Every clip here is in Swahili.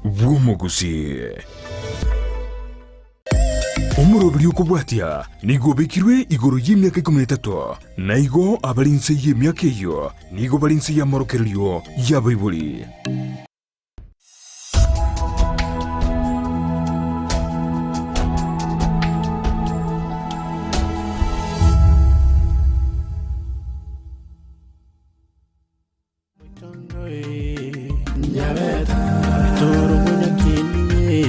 bw'omu Gusii. Omurobiri okubwatia nigobekirwe igoro y'emyaka 13 na igo abalinse y'emyaka eyo nigo balinse y'amorokerero y'abaibuli. Nyabeta, toro bunya kini,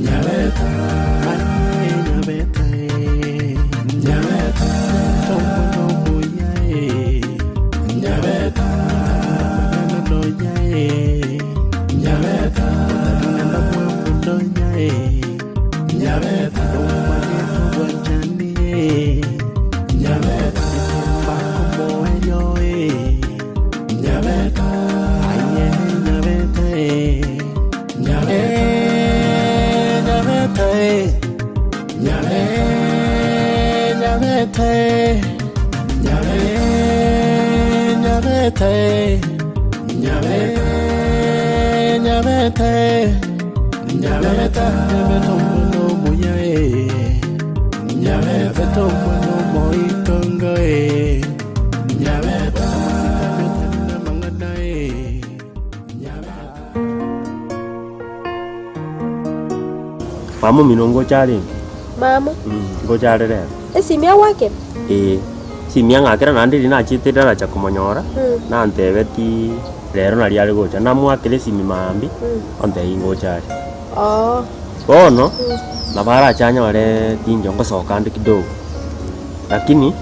Nyabeta, Nyabeta, Nyabeta, toro bunya, Nyabeta, Nyabeta, Nyabeta, Nyabeta, Mama minongo chali. Mama. Go chali re. Simia wake. Simia ngakira nandi dina chitira la chakumonyora. Na antebeti lero na liale gocha. Na mwakile simi mambi. Onde ingo chali. Oh no. Na bara chanya wale tinjo ngosoka ndi kidogo. Lakini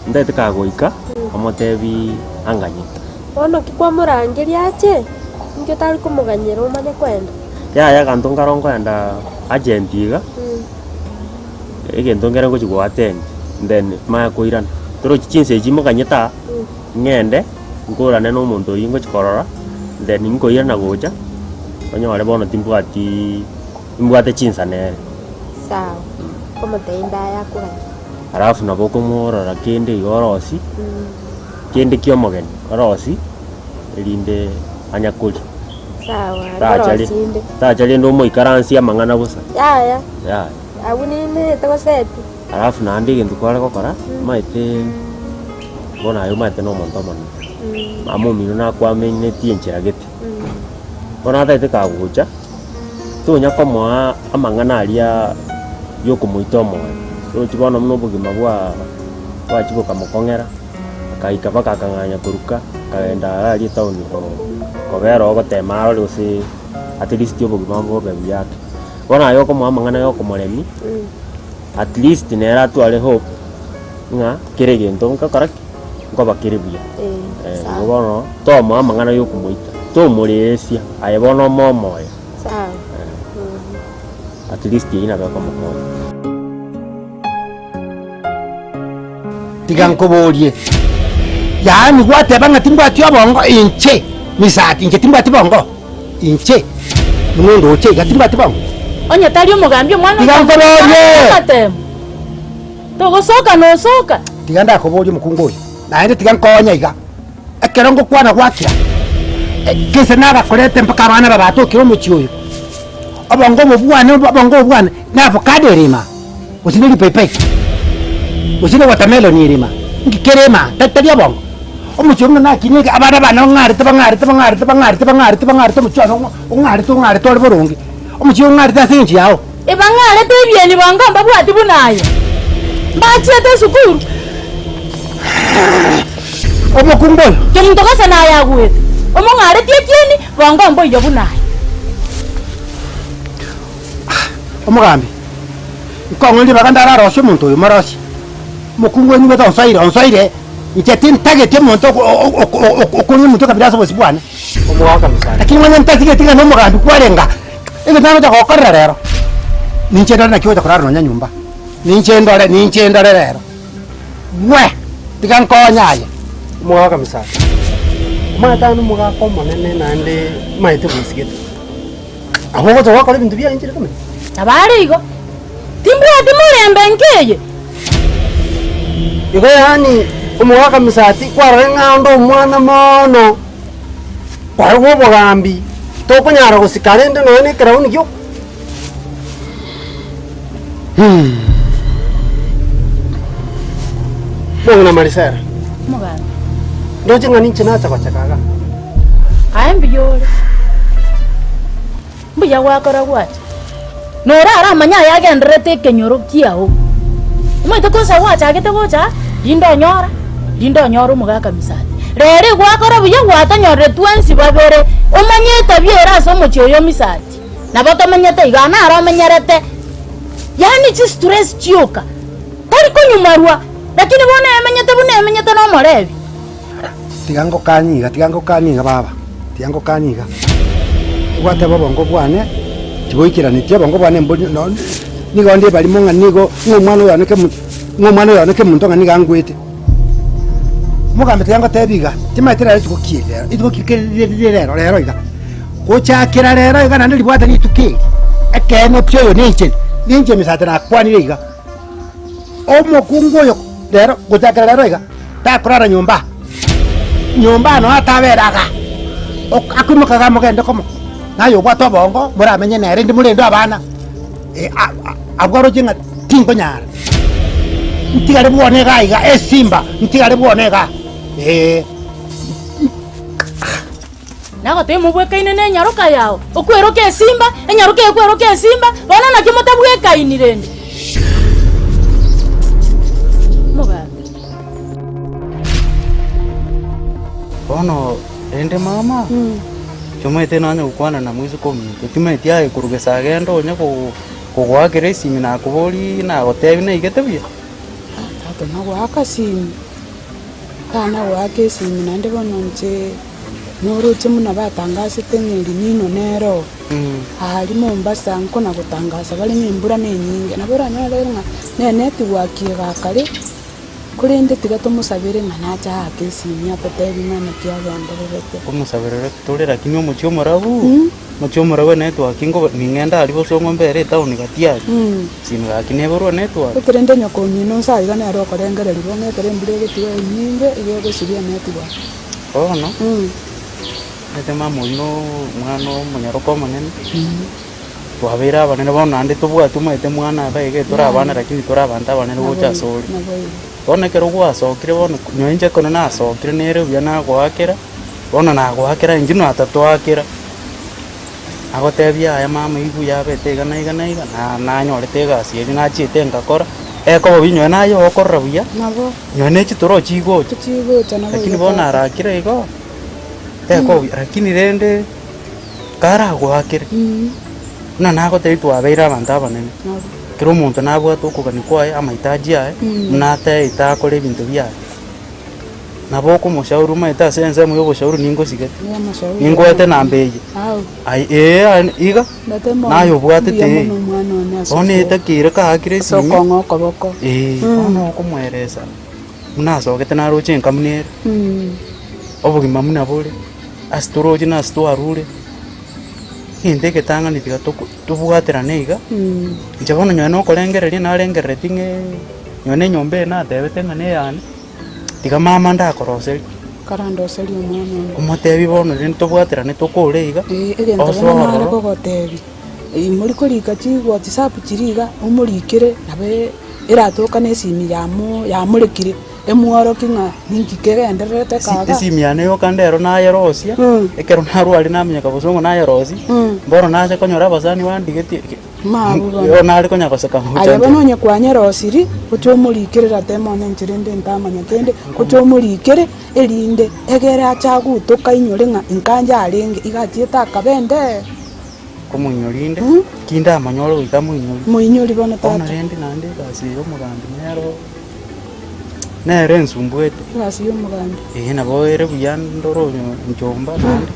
ndete kagoika amotebi anganye. Ono kikwa murangiri ache. Ngyo tali kumuganyira umanye kwenda. Ya kantonga rongo enda agentiga. Igentongera ngo chigwa ateni. Then maya koirana. Toro chinse chimo kanyeta. Ngende ngorane no muntu ingo chikorora. Then ngoirana gocha. Onyo wale bono timbwati imbwate chinsa nere. Sawa. Como tenda ya kuranya. Alafu naboko morora kende igorosi. Kende kiomogeni. Orosi elinde anyakuli. Sawa. Tachali ndo mo ikaransi amangana busa. Ya. Ya. Abuni ne tokoseti. Alafu nandi gintu kwale kokora maite bona ayo maite no monto mono. Mamo mino na kwa menye tienchera gete. Bona taite ka gucha. Tunya komo amangana alia yoko muito mo. So chibona mno bugima bwa chiboka mukongera. Kaika baka kanganya kuruka kaenda ali town ko vero gotema ro si at least yobo gimambo bebi yake. Bona ayo komo amangana yoko molemi. At least nera tu ale hope nga kirege ntonka karak ngo bakiribuya ngono to mo amangana yoko moita to moresia aye bono momo sawa at least ina ba komo tigankoborie yani gwate banga timbati abongo inche misati inche timbati bongo inche mundo oche gatimbati bongo onye tali umugambi mwana tigankoborie togosoka no soka tiganda koborie mukungoyi naende tigankonya iga akerongo kwana gwakira kese naga kolete mpaka abana babato kiro muchiyo abongo bwana na avocado rima usinili pepe usine watermelon irima ngikerema tatali abongo omuchiyo na kinyega abana bana ngari tabangari tomuchiyo ngari tole borongi omuchiyo ngari tasinji yao ibangale tebyeni bangamba bwati bunayo bachete sukuru omukungoyo tumutokasa naye agwete omongare tietyeni bangamba iyo bunayo omugambi nkongoli bagandara rosyo muntu uyu marosi mukungoyo ni bata onsaire nchetin target muntu okunye muntu kabiraso bosibwane omwaka musana lakini mwenye ntasige tinga no mugambi kwarenga ebe tano ta kokorera rero ninchendo na kiyo ta korara no nyumba ninchendo rero we tigankonyaye mwaka musana mata no muga komo nene nande maite busigete aho zo wakora ibintu bya injira kamene abarigo timbwati murembe nkeye igo yani umwaka misati kwarore ngando umwana mono kwa ubugambi tokonyara gusikare ndo none kerauni kyo Mwana Marisera Muganda. ndoje ngani china chakaga Aembi yole. Mbuya wakora gwacha. Nora ara manya yagendrete kenyoro kiao. Umete kosa gwacha agete gocha. Lindo nyoro mugaka misati. Rere gwakora buya gwatanyore twensi babere. Umanyete biera so muchoyo misati. Nabaka manyete igana ara manyarete. Yani chi stress chioka. Tari kunyumarwa. Lakini bone emenyete no morebi. tigango kanyiga baba tigango kanyiga gwate bongo bwane tiboikiranitie bongo bwane mboni no nigo ndi bali monga nigo ngomwana yoneke muntu ngani gangwete mugambe tigango tebiga timaitira itukiye rero iga gochakira rero iga nandi libwata ni tukiri ekene pyo ninche misate na kwani iga omokungo yo rero gochakira rero iga takurara nyumba no ataberaga akumukaga mugende komo nayo gwato bongo muramenye nere ndi mulendo abana abwaro jinga tingo nyara ntigare bwonega iga esimba ntigare bwonega Nago te mubwekaine ne nyaruka yao okweroke esimba enyaruka ekweroke esimba bona na kimota bwekaini rende Muganda. Bono ende mama chomete nanya ukwana na mwizu komite timete ya kurugesa agenda onye kugwakira isimi na kubori na hotebi na igetebia tato na gwaka simi kana gwake simi nande bononje noruche muna batangase tengeri nino nero hari Mombasa nko na gutangasa bali n'imbura n'enyinge nabora nyarenga neneti wakie gakare kurinde tigato musabire nganacha hake simi atetebi ngana kiagenderete kumusabirira tolera kinyo mucho morabu mucho morabu network ngo ningenda alibo songo mbere town gatiari simi gakineboro network kurinde nyoko nyino sai gana aro korengere libo ngetere mbire getiwe nyinge igego sibia network no ete mama no mwana munyaroko manene twabera abanene bona ande tubwatuma ete mwana baige turabana lakini turabanta abanene gocha sori bona kero gwasokire bona nyonje kono nasokire nere bya nagwakira bona nagwakira ingino atatwakira agotebia aya mama igu yabete iga na nyorete gasi eri nachite ngakora eko binyo nayo okorra buya nabo nyone chitoro chigo nabo lakini bona arakira igo eko lakini rende kara gwakira na nagote twabera abantu abanene kero muntu nabwata ukugani kwaye amahitaji yae mnate itakore ibintu byaye nabo kumushauri maita sense mu yobushauri ningo sigete ningo ete nambeje ai iga nayo bwate te one itakire ka akire si sokongo koboko ono kumweresa mnasogete naruche nkamnere obugima munabure astoroje na stoarure indeke tanga ni tiga tubwatira neiga njabona nyone okorengereria narengereti nyone nyombe na tebete ngane yani tiga mama ndakoroseri karandoseri omwana kumotebi bono rin tubwatira ne tokore iga egento bona gogotebi muri kurika chigwa WhatsApp chiriga umurikire nabe iratoka nesimi yamurekire emwaro kinga ninkikegenderete kaga isimiane yo kandero na yerosia ekero narwari namenya kabusongo na yerosi mboro naje konyora basani wandigeti yo nari konya koseka aya bononye kwanyerosiri kuchomurikirira temone njirinde ntamanya tende kuchomurikire erinde egere achagutuka inyorenga inkanja arenge igatieta kabende komunyorinde kinda manyoro ikamunyori muinyori bona tata ona rende nande basiro mugandi nero nere nsumbuete kasi yo mugandi nabo ere buyandoro njomba nande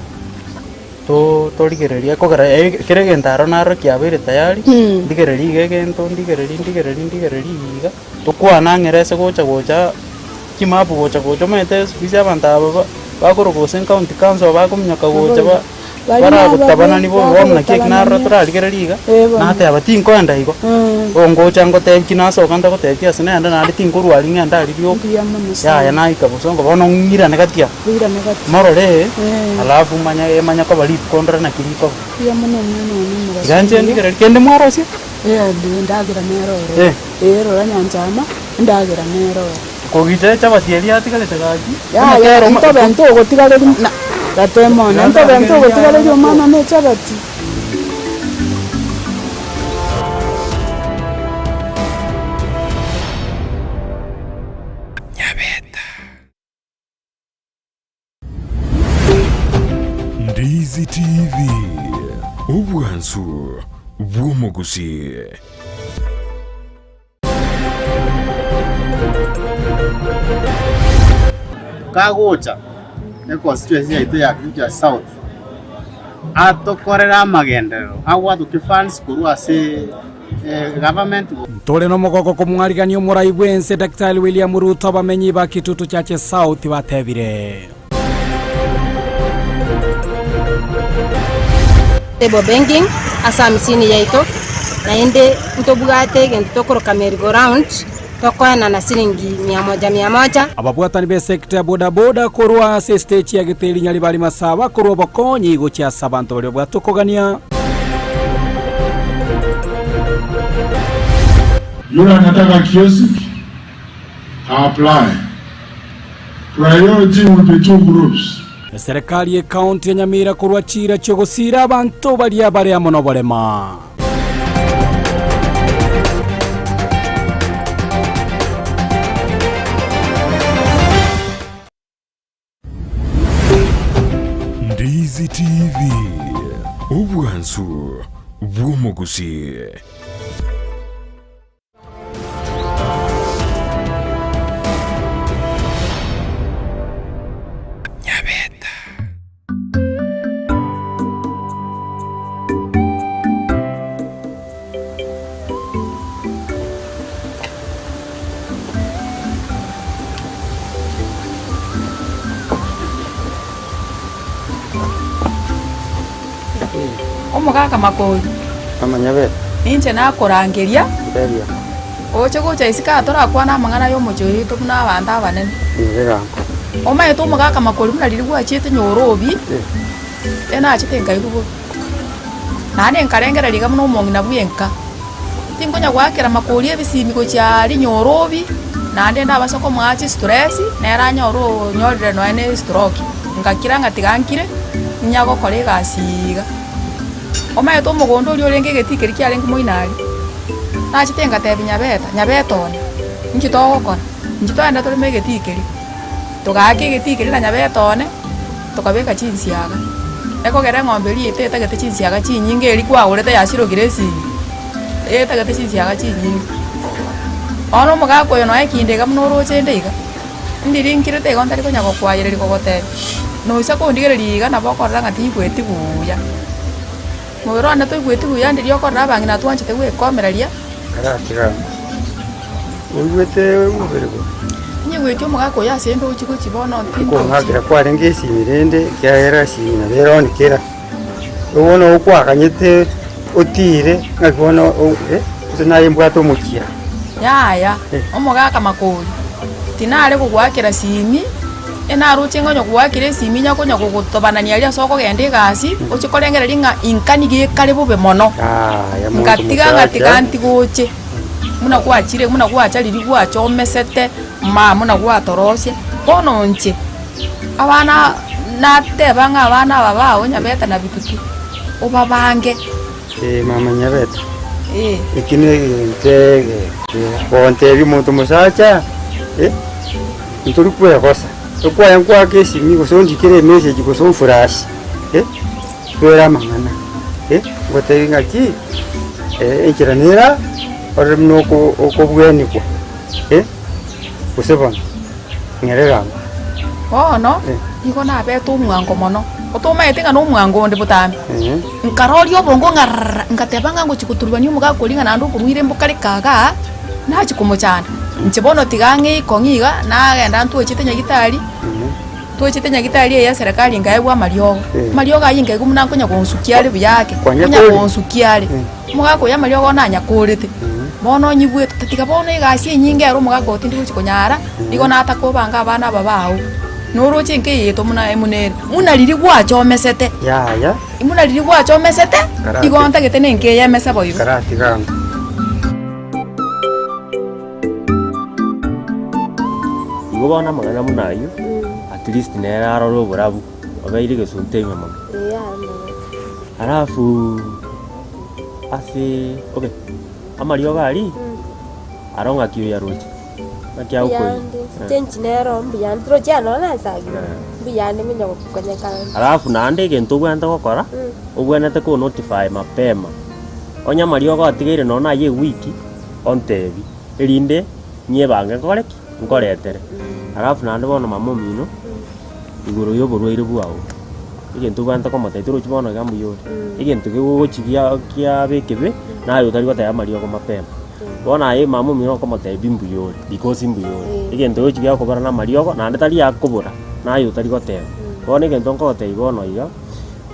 torigereria kogera kiregentaro naro kiabire tayari ndigereria gegento ndigereria iga tukwana ngerese gocha kimapu gocha mete spisi abantu abo bakorogosen county council bakumnyaka gocha bara gutabana nibo wona kek na rotra ligeraliga na te abatin ko anda iko ongo chango te kina so kanda ko te kia sene anda na tin ko ruali nganda ali yo ya na ika bosongo bono ngira negatia marore alafu manya ko bali kondra na kiriko ya muno muno ganje ligerali kende mwaro si ndagira mero rora nyanjama ndagira mero ko gite chabati elia tikale tagaji ya to bento go tikale na Tatemo, nento bento gotigale yo mana ne chabati. Nyabeta. Ndizi TV. Ubwansu bw'omugusi. Kagocha ne constituency yaitu ya Kisii South atokorera magendero agwa tukifans kuru ase government tole no mogoko kumwariganio murai bwense Daktari William Ruto bamenyi ba kitutu chache South batebire table banking asa misini yaito na inde utobugate gento tokoroka merry go round tokoana na silingi 100 ababwatani be sekta ya bodaboda korwa se stage ya giteli nyali bali masaba korwa bokonyi go cha sabanto bali bwatokogania yule anataka kiosk apply. Priority will be 2 groups. Serikali ya county ya Nyamira korwa chira chogosira abantu bali abare amono bolema Ndizi TV. Ubwansu bw'omugusi. Nyabeta. Omugaka makoi amanyabeta ninche nakorangeria beria oche gocha isika atora kwana mangana yo mojoyi to na banda banene ngeranko omaye to mugaka makoi muna lirigwa chete nyorobi ena chete ngairugo nane nkarengera liga muno mongi na buyenka tingonya gwakera makori ebisimi go cyari nyorobi nande ndabasoko mwachi stress nera nyoro nyorire no ene stroke ngakira ngatigankire nyago kolega asiga omaye to mugondo uri orenge getikeri kyari ngimoinari nachitenga tebi nyabeta ona nkito gokora nkito enda tole megetikeri tugake getikeri na nyabeta one tukabeka chinsiaga eko gere ng'ombe liete tagete chinsiaga chinyinge eri kwa urete yashiro giresi tagete chinsiaga chinyinge ono mugako yo no ekindega munoro chendega ndirinkire tego ntari konya gokwayereri kogote no isa ko ndigereriga na bokora ngati gweti buya Mwero na to igweti buya ndirio korra bangi na twanchite gwekomereria karakira ugwete uberego nye gweti omugako ya sendo uchiko chibono ko hakira kware ngesi mirende kyahera sina bero nikera ubona ukwakanyete utire ngakubona tunaye mbwato mukia ya omugaka makori tinare kugwakira simi ena ruchengo nyogwakire simi nyakonya kugotobanania ria soko gende gasi uchikorengera ringa inkani gikare bube mono ngatiga ntigoche muna kwachire muna kwachariri gwachomesete muna gwatorosia bono nche abana nateba nga abana babao nyabeta na bitutu obabange mama nyabeta ikine ntege bonte bimuntu musacha nturi kwekosa kwa yankwa kesi mi kusonji kire message kuson flash kwera mangana ngote ngaki ekiranira ore mnoko okobweni ko kusebana ngerera no iko na beto mwango mono otoma etenga no mwango ndi butambi nkarori obongo ngatebanga ngo chikuturubani umuga kolinga nandu kuruire mbukari kaga na chikumuchana nchibono tigange kongiga na genda ntu echite nyagitari Tuchite nyagitari ya serikali ngaibwa mariogo. Mariogo ayinga igumuna konya konsukiale buyake. Konya konsukiale. Mugako ya mariogo na nyakurite. Bono nyibwe tatika bono igasi nyinge ero mugako tindi kunyara. Digo na atakobanga abana babao. Noro chinke yeto muna liri gwacho mesete. Ya. Muna liri gwacho mesete. Digo anta getene nke ya mesa boyo. Karati ganga. Igo bana magana munayo. At least nera aroro burabu. Ogairi gesunte mama. Alafu ase okay. Amario gari. Aronga kiyo ya roji. Nakia uko. Change nero mbiyandi roja no na sagi. Mbiyandi minya kukanya kan. Alafu nande gento gwenda gukora. Ugwenete ko notify mapema. Onya Mario go atigire no na ye wiki ontebi. Erinde nye bange koreki ngoretere. Alafu nande bono mamomino. Iguru yo borwaire bwao. Igento gwenda ko mataitiro chibono gambu yori. Igento giguchigia kia bekebe na yo tari gota ya Mario go mapema. Bona aye mamu mino ko matebi mbuyori because mbuyori. Igento chigia ko barana Mario go nande tari yakobora na yo tari gote. Bona igento ko gote ibono iyo.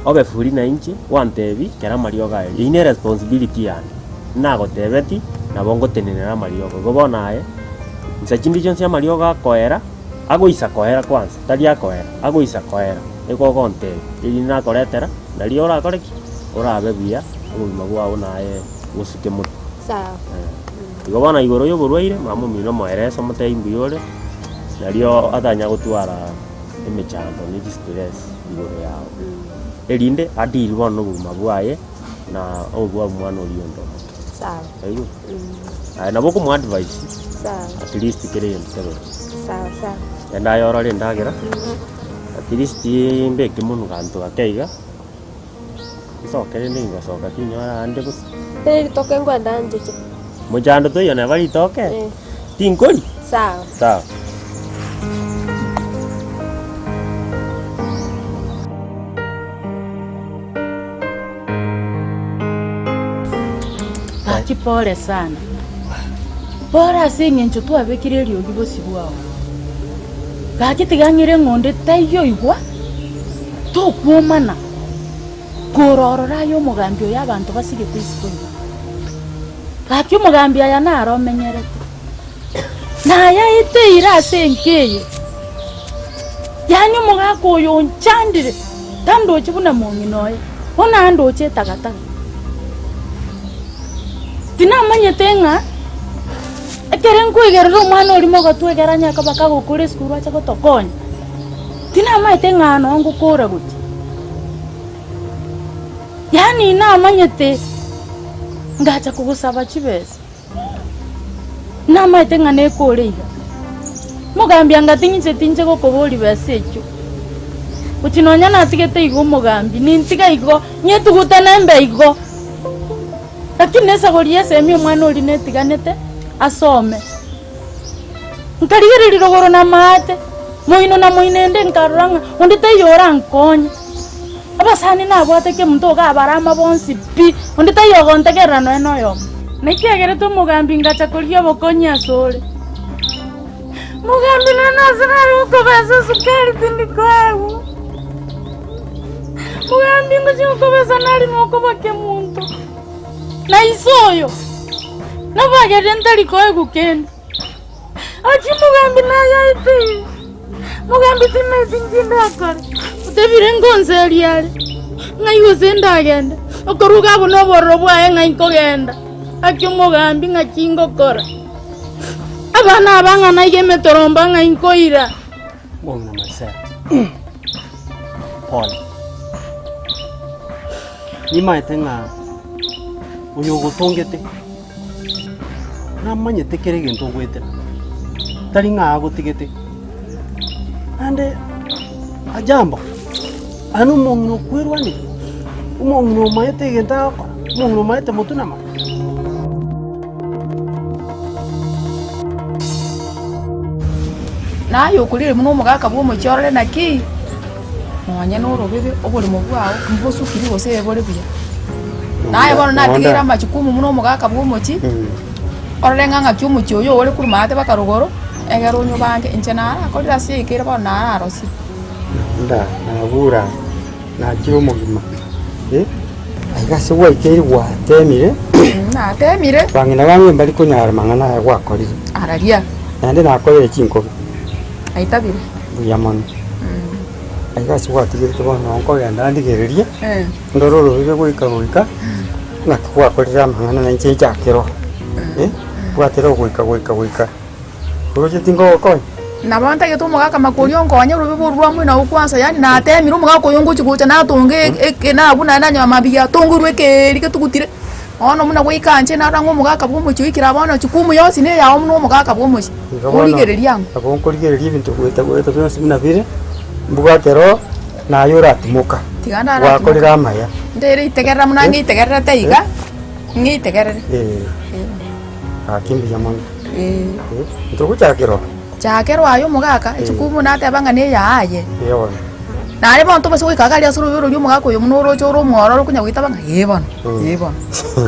Obe furi na inchi wantebi kera Mario ga. Ine responsibility yani. Na gotebeti na bongo tenenera Mario go bona aye. Nsachindi jonsi ya Mario ga koera. Ago isa koera kwanza. Tari akoera. Ago isa koera. Eko konte. Ili na koretera. Na ri ora koreki. Ora abebia. Ubima bwa naye gusuke mutu. Sawa. Igo bana igoro yo borwaire mamu mino moereso mutei mbuyore. Na rio atanya gutwara emechando ni distress igoro yao. Elinde adiri bono ubima bwaye na obwa mwana oriondo. Sawa. Ayo. Na boko mu advice. Sawa. At least kere yentero. Sawa. Enda yoro le ndagira. At least mbeke munu kanto akeiga. Sokere ninga soka kinyora ande kus. Teri toke ngwanda njeje. Mujando to yona bali toke. Tinkoli. Sawa. Ati pole sana. Bora singe nchutu abekire ryogi bosi bwao. Gaki tigangire ngonde tayo igwa. To kuomana. Kurorora yo mugambyo y'abantu basige Facebook. Gaki mugambya ya naro menyerete. Na ya ite irase nkeye. Yani mugako yo nchandire. Tando chibuna monginoye. Ona ando che tagataga. Tina manyetenga. Ekeren kuigerero mwana olimo gatwegeranya kabaka gukure skuru acha gotokonya. Tina maitenga no ngukura guti. Yani na manyete ngacha kugusaba chibese. Na maitenga ne koreiga. Mugambi angatinyiche tinje gokobori basecho. Utinonya na tigete igo mugambi nintiga igo nyetuguta nembe igo. Lakini nesa goria semi mwana oli netiganete asome. Nkarigere lirogoro na mate. Moino na moinende nkaranga ondite yora nkonya. Abasani na bwateke muntu ga barama bonsi pi ondite yogontegera no eno. Nikiagere to mugambi ngacha koria bokonya sore. Mugambi na nasara uko basa sukari tindikwagu. Mugambi ngo uko basa nali nuko bake muntu. Na isoyo. Na bagere ntali koe gukenda. Achi mugambi na ya ite. Mugambi timezinginda akore. Utebire ngonzeli yale. Ngai uzenda agenda. Okoruga buno borro bwaye ngai kogenda. Aki mugambi ngakingo kora. Abana abanga na igeme toromba ngai koira. Bona masera. Paul. Ni maitenga unyogotongete. Namanyete kere gento gwetera. Tari nga agotigete. Ande ajambo. Anu mongno kwirwani. Mongno maite genta ko. Mongno maite mutuna ma. Na yo kulire muno mugaka bwo muchorere naki. Mwanya no robebe obole mubwao mbosu kiri wose ebole buya. Na yabona natigira machukumu muno mugaka bwo muchi. Orenga nga kyumuchi yo ole kurumate bakarugoro egero nyo bange enchena akorira sie ikira bona arosi. nda nagura nakiro mugima aigase gwaikeri gwatemire natemire bang'ina bamwe mbari kunyara mang'ana ya gwakorire araria nande nakorire chinko aitabire buya mono aigase gwatigirite bono nkogenda ndigereria ndororo bibe gwika nakigwakorire amang'ana na inche chakiro bwatera gwika kuroje tingokonya nabonta gitu mugaka makurio nkonya rubibu rwa mwina ukwansa yani natemire mugaka kuyungu chikucha natunge na buna nanya mabia tungurwe keri ketugutire ono muna gwikanje narango mugaka bwumuchikira bono chikumu yose ne yawo muno mugaka bwumuchi kurigereria abo nkorigereria bintu gweta byose bina bire mbugakero nayura atimuka tigana wakorira amaya ndere itegerera muna ngitegerera teiga ngitegerere akimbi yamono ntuguchakiro chakero ayo mugaka chikumu natebanga ne yaye yebona nare bonto base gwikagaria suru biro ryo mugaka uyu munoro choro mworo kunya gwitabanga yebona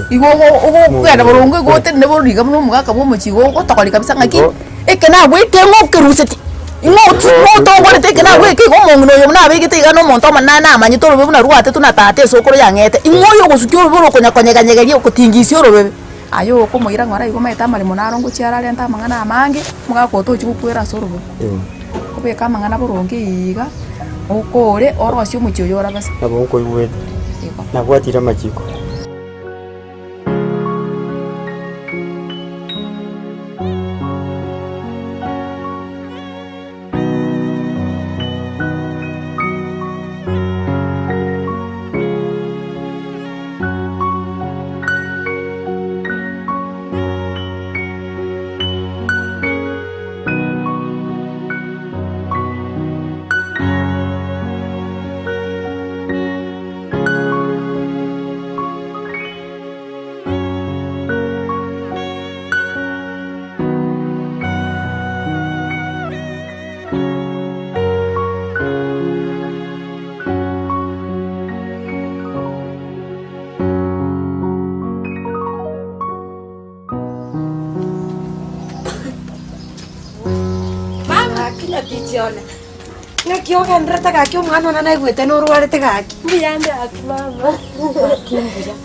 igo ugo kwera borongo gote ne boriga muno mugaka bwo muchigo gotakorika bisa ngaki ekena gwite ngokeruseti ingoti moto ngorete ekena gwike go monguno yo muna bigite igano monto manana amanyi toro bebe na ruate tunatate sokoro yangete ingoyo gusukyo biro kunya konyeganyegeria kutingisi oro bebe ayo ko muira ngora igo maita mali monaro ngo chiara lenta mangana amange mugaka otochi gukwera soro bebe kubeka mangana borongi iga ukore orosyo muchoyora basa nabo nko iwete nabwatira machiko Tichona. Ngakio kanrata kakio mwana nana igwete no rwarete gaki. Mbiyande akimama.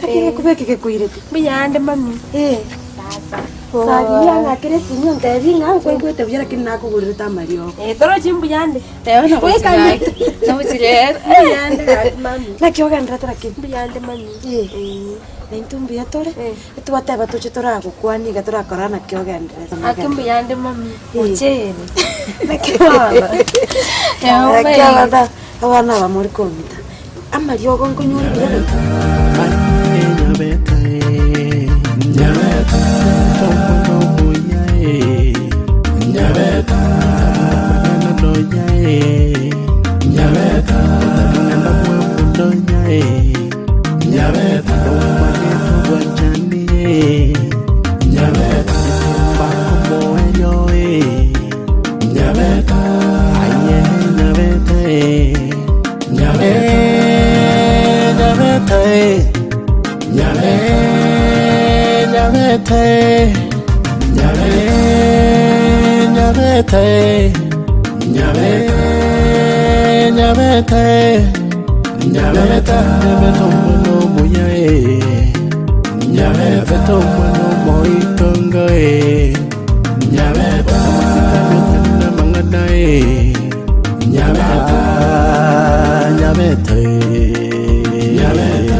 Akire kubeke ke kuirete. Mbiyande mami. Sasa. Sagia ngakire sinyo ntebi ngakwe igwete byara kinna kugurita mario. Toro chimbiyande. Tewe na kweka. No chire. Mbiyande akimama. Ngakio kanrata rakini. Mbiyande mami. Nentumbi atore. Tuwateba tuche toragukwani gatorakorana kio gendere. Akimbiyande mami. Uchere. Nakabada abana bamuri komita amaryo gongo nyuri bire Nyabeta Nyabeta Nyabeta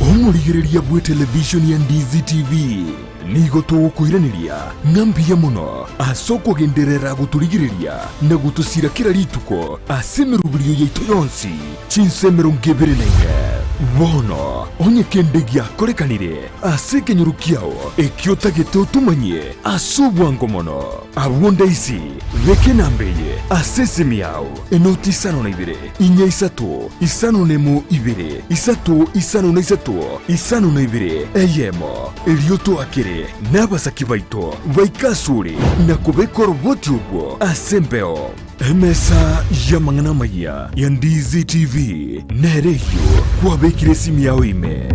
omurigereria bwe television ya Ndizi TV nigo tugukwiraniria ngambia muno asoko genderera guturigireria na gutusira kira rituko asemerubirio yaito yonsi chinsemero ngebere naige bono onye kendegia korekanire asekenyuru kiao ekiotagete utumanye asubwango mono abunda isi reke nambeye asesemi yao enoti isano na ibere inya isatu isano nemu ibere isatu isano na isatu isano na ibere eyemo elioto akere n'abasaki baito baikasure na kubekora boti ubwo asembeo emesa yamangana maya ya Ndizi TV nereyo kwabekire simu yao ime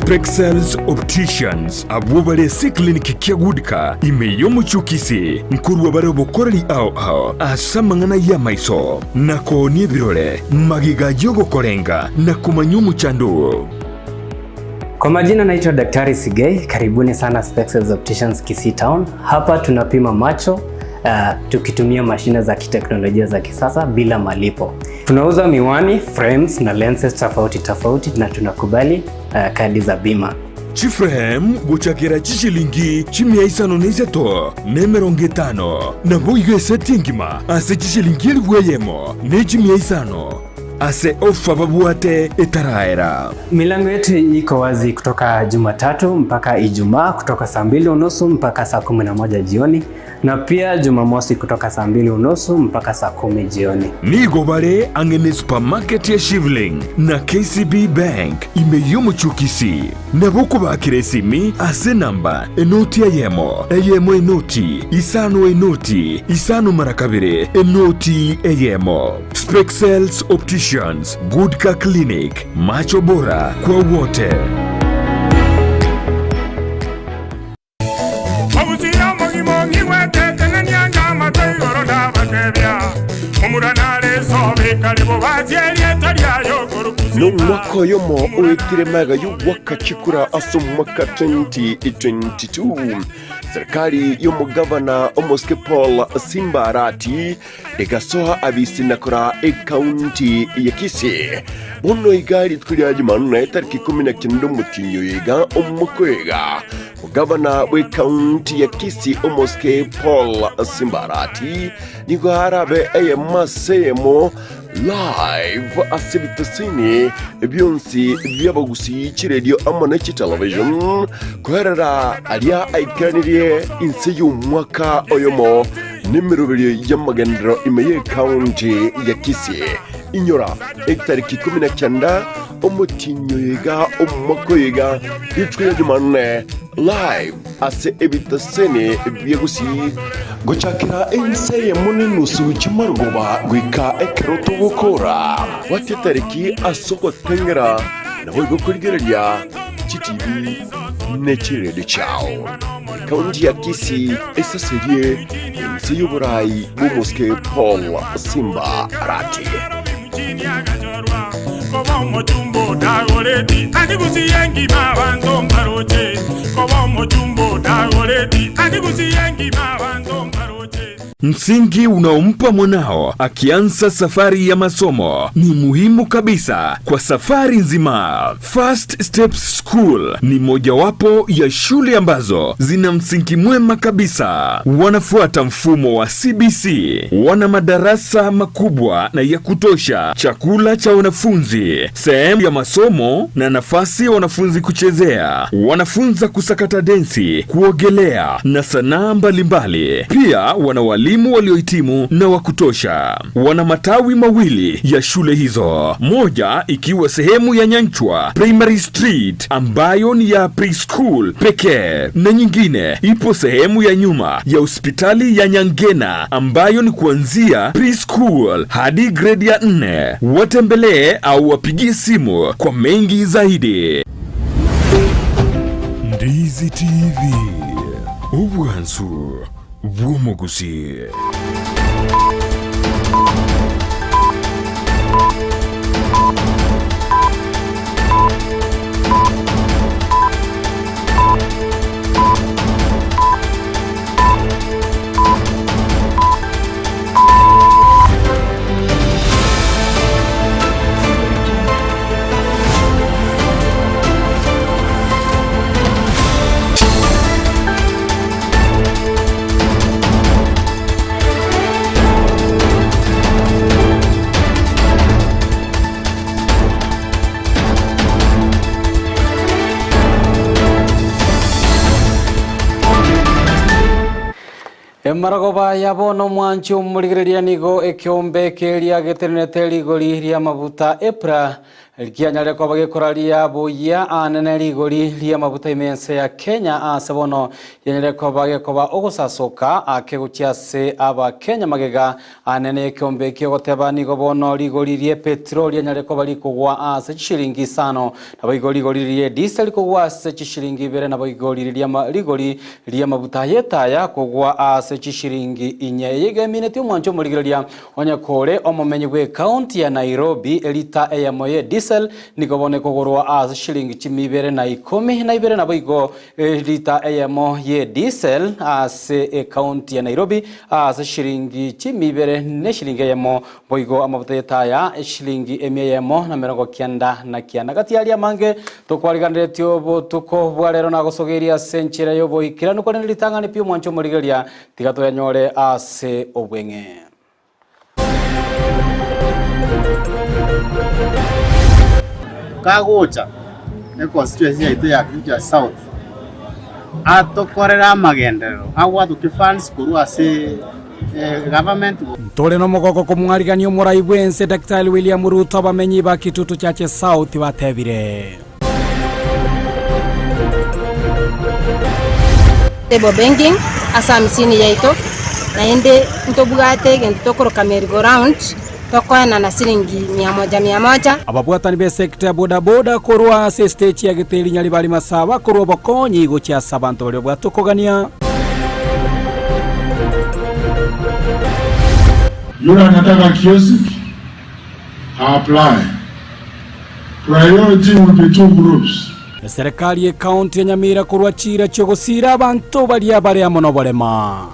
Spexels Opticians abo bare si clinic kia gudika imeyo muchukisi nkurwa bare bokorani ao asa mangana ya maiso nako ni birole magiga yogo korenga na kumanyumu chandu. Kwa majina naitwa Daktari Sigei, karibuni sana Spexels Opticians Kisii Town. Hapa tunapima macho tukitumia mashine za kiteknolojia za kisasa bila malipo. Tunauza miwani, frames na lenses tofauti na tunakubali kadi za bima. Chiframe guchakira chishilingi chimia isano neiseto nemeronge tano na boige setingima ase chishilingi elweyemo ne chimia isano ase ofa babuate etaraera. Milango yetu iko wazi kutoka Jumatatu mpaka Ijumaa kutoka saa 2:30 mpaka saa 11 jioni na pia Jumamosi kutoka saa 2:30 mpaka saa 10 jioni. Nigo bare angene supermarket ya Shivling na KCB Bank imeyomo chukisi na boko bakire simi ase namba enoti ayemo enoti isano marakabire enoti ayemo. Spexels Opticians, Goodka Clinic, macho bora kwa wote. N'umwaka yomo uwitiremaga y'ubwaka chikura asumwaka 2022 serikali y'umugavana Omoske Paul Simbarati igasoha abisinakora ekaunti ya Kisii bono igari twirya Jumanne tariki 19 mutinyo yiga umukwega mugavana w'ekaunti ya Kisii Omoske Paul Simbarati nigo harabe masemo live asibitasini byonsi by'abagusi radio amanaki television kuherera aliya aikaniriye inse y'umwaka oyomo nimirubiri y'amagendero imeye county ya Kisii inyora tariki 19 umutinyo yiga umwaka yiga bitwa Jumanne live ase ebitasene byegusi gochakira inse munini usubikimargoba gwika ekeroto gukora wati tariki asoko tengera nabo gukurgerya TTV nekirede chao kaunti ya Kisii esaserie inse y'uburayi b'Omoske Paul Simbarati. Kobomo jumbo dagoreti adigusi yengi mabanzo maroche kobomo jumbo dagoreti adigusi yengi mabanzo maroche. Msingi unaompa mwanao akianza safari ya masomo ni muhimu kabisa kwa safari nzima. First Steps School ni mojawapo ya shule ambazo zina msingi mwema kabisa. Wanafuata mfumo wa CBC, wana madarasa makubwa na ya kutosha, chakula cha wanafunzi, sehemu ya masomo na nafasi ya wanafunzi kuchezea. Wanafunza kusakata densi, kuogelea na sanaa mbalimbali. Pia wana walimu waliohitimu na wa kutosha. Wana matawi mawili ya shule hizo, moja ikiwa sehemu ya Nyanchwa Primary Street ambayo ni ya preschool pekee, na nyingine ipo sehemu ya nyuma ya hospitali ya Nyangena ambayo ni kuanzia preschool hadi grade ya 4. Watembelee au wapigie simu kwa mengi zaidi. Ndizi TV, ubwansu bw'omugusi. Emaragoba yabono mwancho murigireria nigo ekiombe keria getenete ligori ria mabuta epra Likianyale kwa bagikoraria buya anene ligori lia mabuta imense ya Kenya asebono yenyele kwa bagikoba ogusasoka akeguchiase aba Kenya magega anene kiombe kiogoteba nigo bono ligori lie petroli yenyele kwa balikugwa ase shilingi sano na ligori lie diesel kugwa ase shilingi bere na ligori lia mabuta yetaya kugwa ase shilingi inye yegemineti umwancho muligiria onya kore omumenyi gwe county ya Nairobi elita eyamoye diesel nikobone kogorwa as shilingi 210 na ibere na boigo lita eyamo ye diesel as county ya Nairobi as shilingi 200 ne shilingi eyamo boigo amabuta yetaya shilingi emyeyamo na 99 gati ali amange tokwariganretio botuko bwarero na gosogeria senchira yo boikira nuko ne litangani pio mwancho murigeria tigato yanyore ase obwenge kagocha ne constituency yaitu ya Kisii South atokorera magendero agwa tukifans kurua se government tole no mogoko kumwariganio muraibwense Daktari William Ruto bamenyi ba kitutu chache South batebire table banking asa misini yaito na ende ntobugate gento tokoroka merry-go-round tokoena na shilingi 100 ababwatani be sekta ya bodaboda korwa ase stage ya Giteli Nyalibali Masaba korwa bokonyi gochiasa abantu bali bwatukogania Yule anataka kiosk apply. Priority will be 2 groups. Serikali ya county ya Nyamira korwa chira chogosira abantu bali abare amono bolema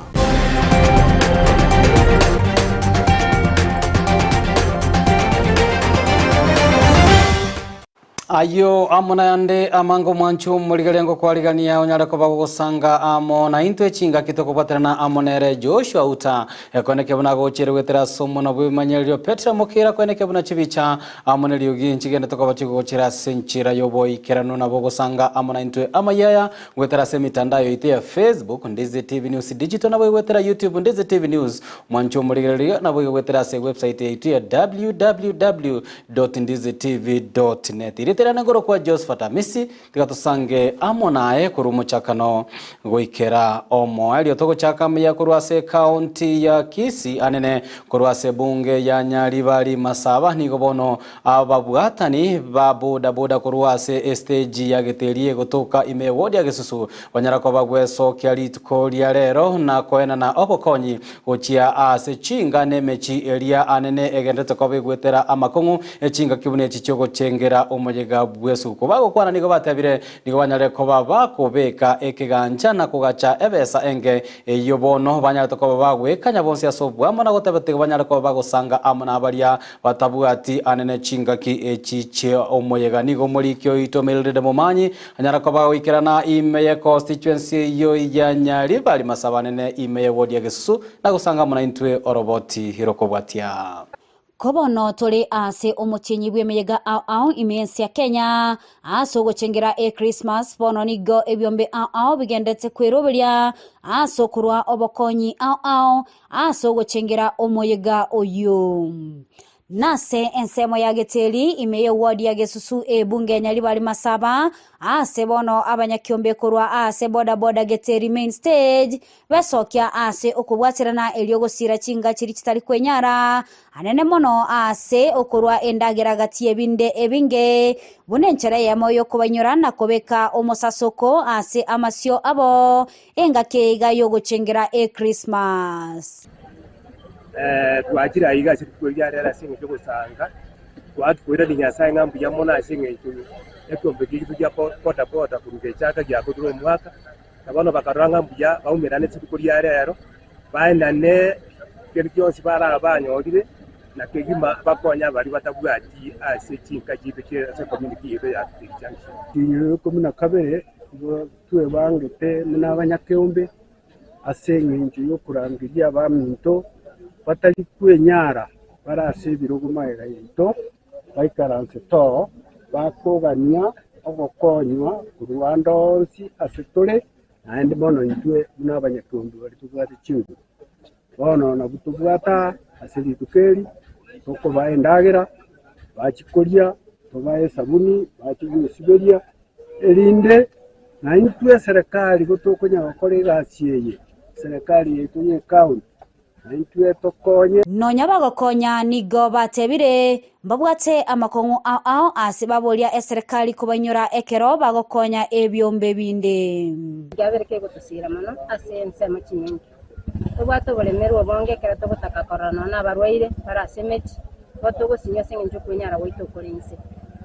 ayo amona yande amango mwanchu muligalengo kwaligania onyara ko bagosanga amona into echinga kitoko baterana amonere Joshua uta yakoneke buna gochere wetera somo na bwimanyelio Petra mokira koneke buna chibicha amonelio ginchi genda toko bachigo gochera senchira yobo ikerano na bogosanga amona into amayaya wetera semitandao ite ya Facebook Ndizi TV News Digital na wetera YouTube Ndizi TV News mwanchu muligalia na wetera se website ite ya www.ndizitv.net tera nagoro kwa Josephat Amisi tigatusange amonae kurumu chakano goikera omo alio toko chakam ya kurwase county ya Kisii anene kurwase bunge ya Nyalibali Masaba nigobono ababwatani baboda boda kurwase stage ya Giteli gotoka ime wodi ya Gisusu banyara kwa bagweso kyalituko lya rero na koena na obokonyi gochia ase chinga nemechi elia anene egendete kwa begwetera amakongu echinga kibune chichogo chengera omoje bwesu kubago kwana nigo batabire nigo banyare ko babakobeka ekiganja na kugacha ebesa enge yobono banyare to ko babagwe kanya bonse asobwa amana gotabete banyare ko bagosanga amana baria batabuati anene chingaki echiche omoyega nigo muri kyo itomelede momanyi anyara ko bagwikirana imeye constituency yo ya Nyalibali Masaba nene imeye wodi ya Gisusu na gusanga amana intwe oroboti hirokobwatia kobono tole ase omuchinyi bwemeyega au imensi ya Kenya aso gochengera Christmas bono nigo ebyombe au bigendetse kwerobelia aso kurwa obokonyi au aso gochengera omoyega oyo nase ensemo ya Giteli imeye wodi ya Gisusu bunge Nyalibali Masaba ase bono abanyakiombe kurwa ase boda boda Giteli main stage besokya ase okubwatirana eliogosira chinga chiri kitali kwenyara anene mono ase okurwa endagera gati ebinde ebinge bunenchera yamoyo kubanyurana kobeka omosasoko ase amasyo abo engake gayogochengera Christmas twakira iga sikuya rera singe cyo gusanga twatwira linyasaye ngambu ya mona singe cyo ekombe kya pota kuruge chaka gya kudro mwaka abana bakaranga mbuya baumerane sikuya rero baendane kerkyonsi bara abanyodire na kegima bakonya bari batabwati ase chinka gibeke ase community yedo ya Junction komuna kabere tuwe bangete n'abanyakeombe ase nginju yo kurangiria baminto batari kwenyara barase birogumaira ito baikaranse to bakogania ogokonywa kurwandonsi asetore naende bono intwe n'abanyakeombe bari tubwate chingu bono na butubwata ase litukeri toko baendagera bachikoria tubaye sabuni batigusiberia erinde na intwe serikali gutukunya gukora igasi eye serikali yetunye county na intwe tokonye nonya bagokonya nigo batebire mbabwate amakongo ao ase baboria serikali kubanyura ekero bagokonya ebyombe binde yabereke gutusira mono ase nsema kinyengi tubwato bolemerwa bonge kera tubutaka korona na barwaire barasemeti batugusinya singe kunyara wito korense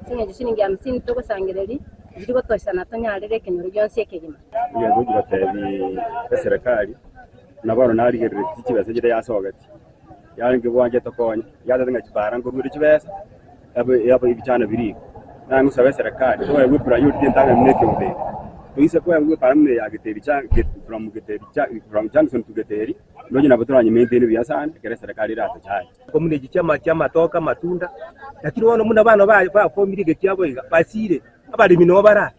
singe shiningi 50 tugusangereri ndiko toisana tonyarere kenyoro byonse kegima yego gibatebi serikali nabaro narigerere tikibase gire yasogati yaringe bwanje tokonya yadatanga kibara ngururi kibese abo ibicana biri nangu sabe serikali so we priority ntanga mneke mbe tuise kwa we paramne ya giteri cha from giteri cha from Johnson to giteri ndoje nabaturanye maintain byasande kere serikali rata cyane community chama toka matunda lakini wono muna bana ba family ge cyabo basire abalimi no bara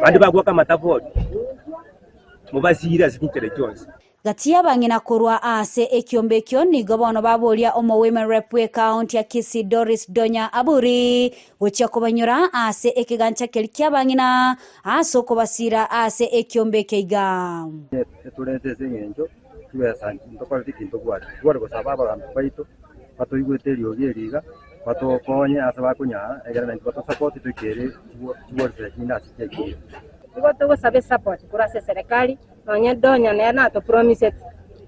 bandi bagwa kama tafodi mubasire asikitere cyose gatia bangina kurwa ase ekiombe kyo nigo bono baboria omo women rep we county ya Kisii Doris Donya Aburi gocha kubanyura ase ekigancha kelkia bangina aso kubasira ase ekiombe keiga turete sengenjo tuwesa ndokora tikinto gwari gusaba abantu baito batoigwete riogeriga batokonye ase bakunyara egera na bato support tukere tuwose kinda sikeki igo tugusabe support kurase serikali nonya donya na to promise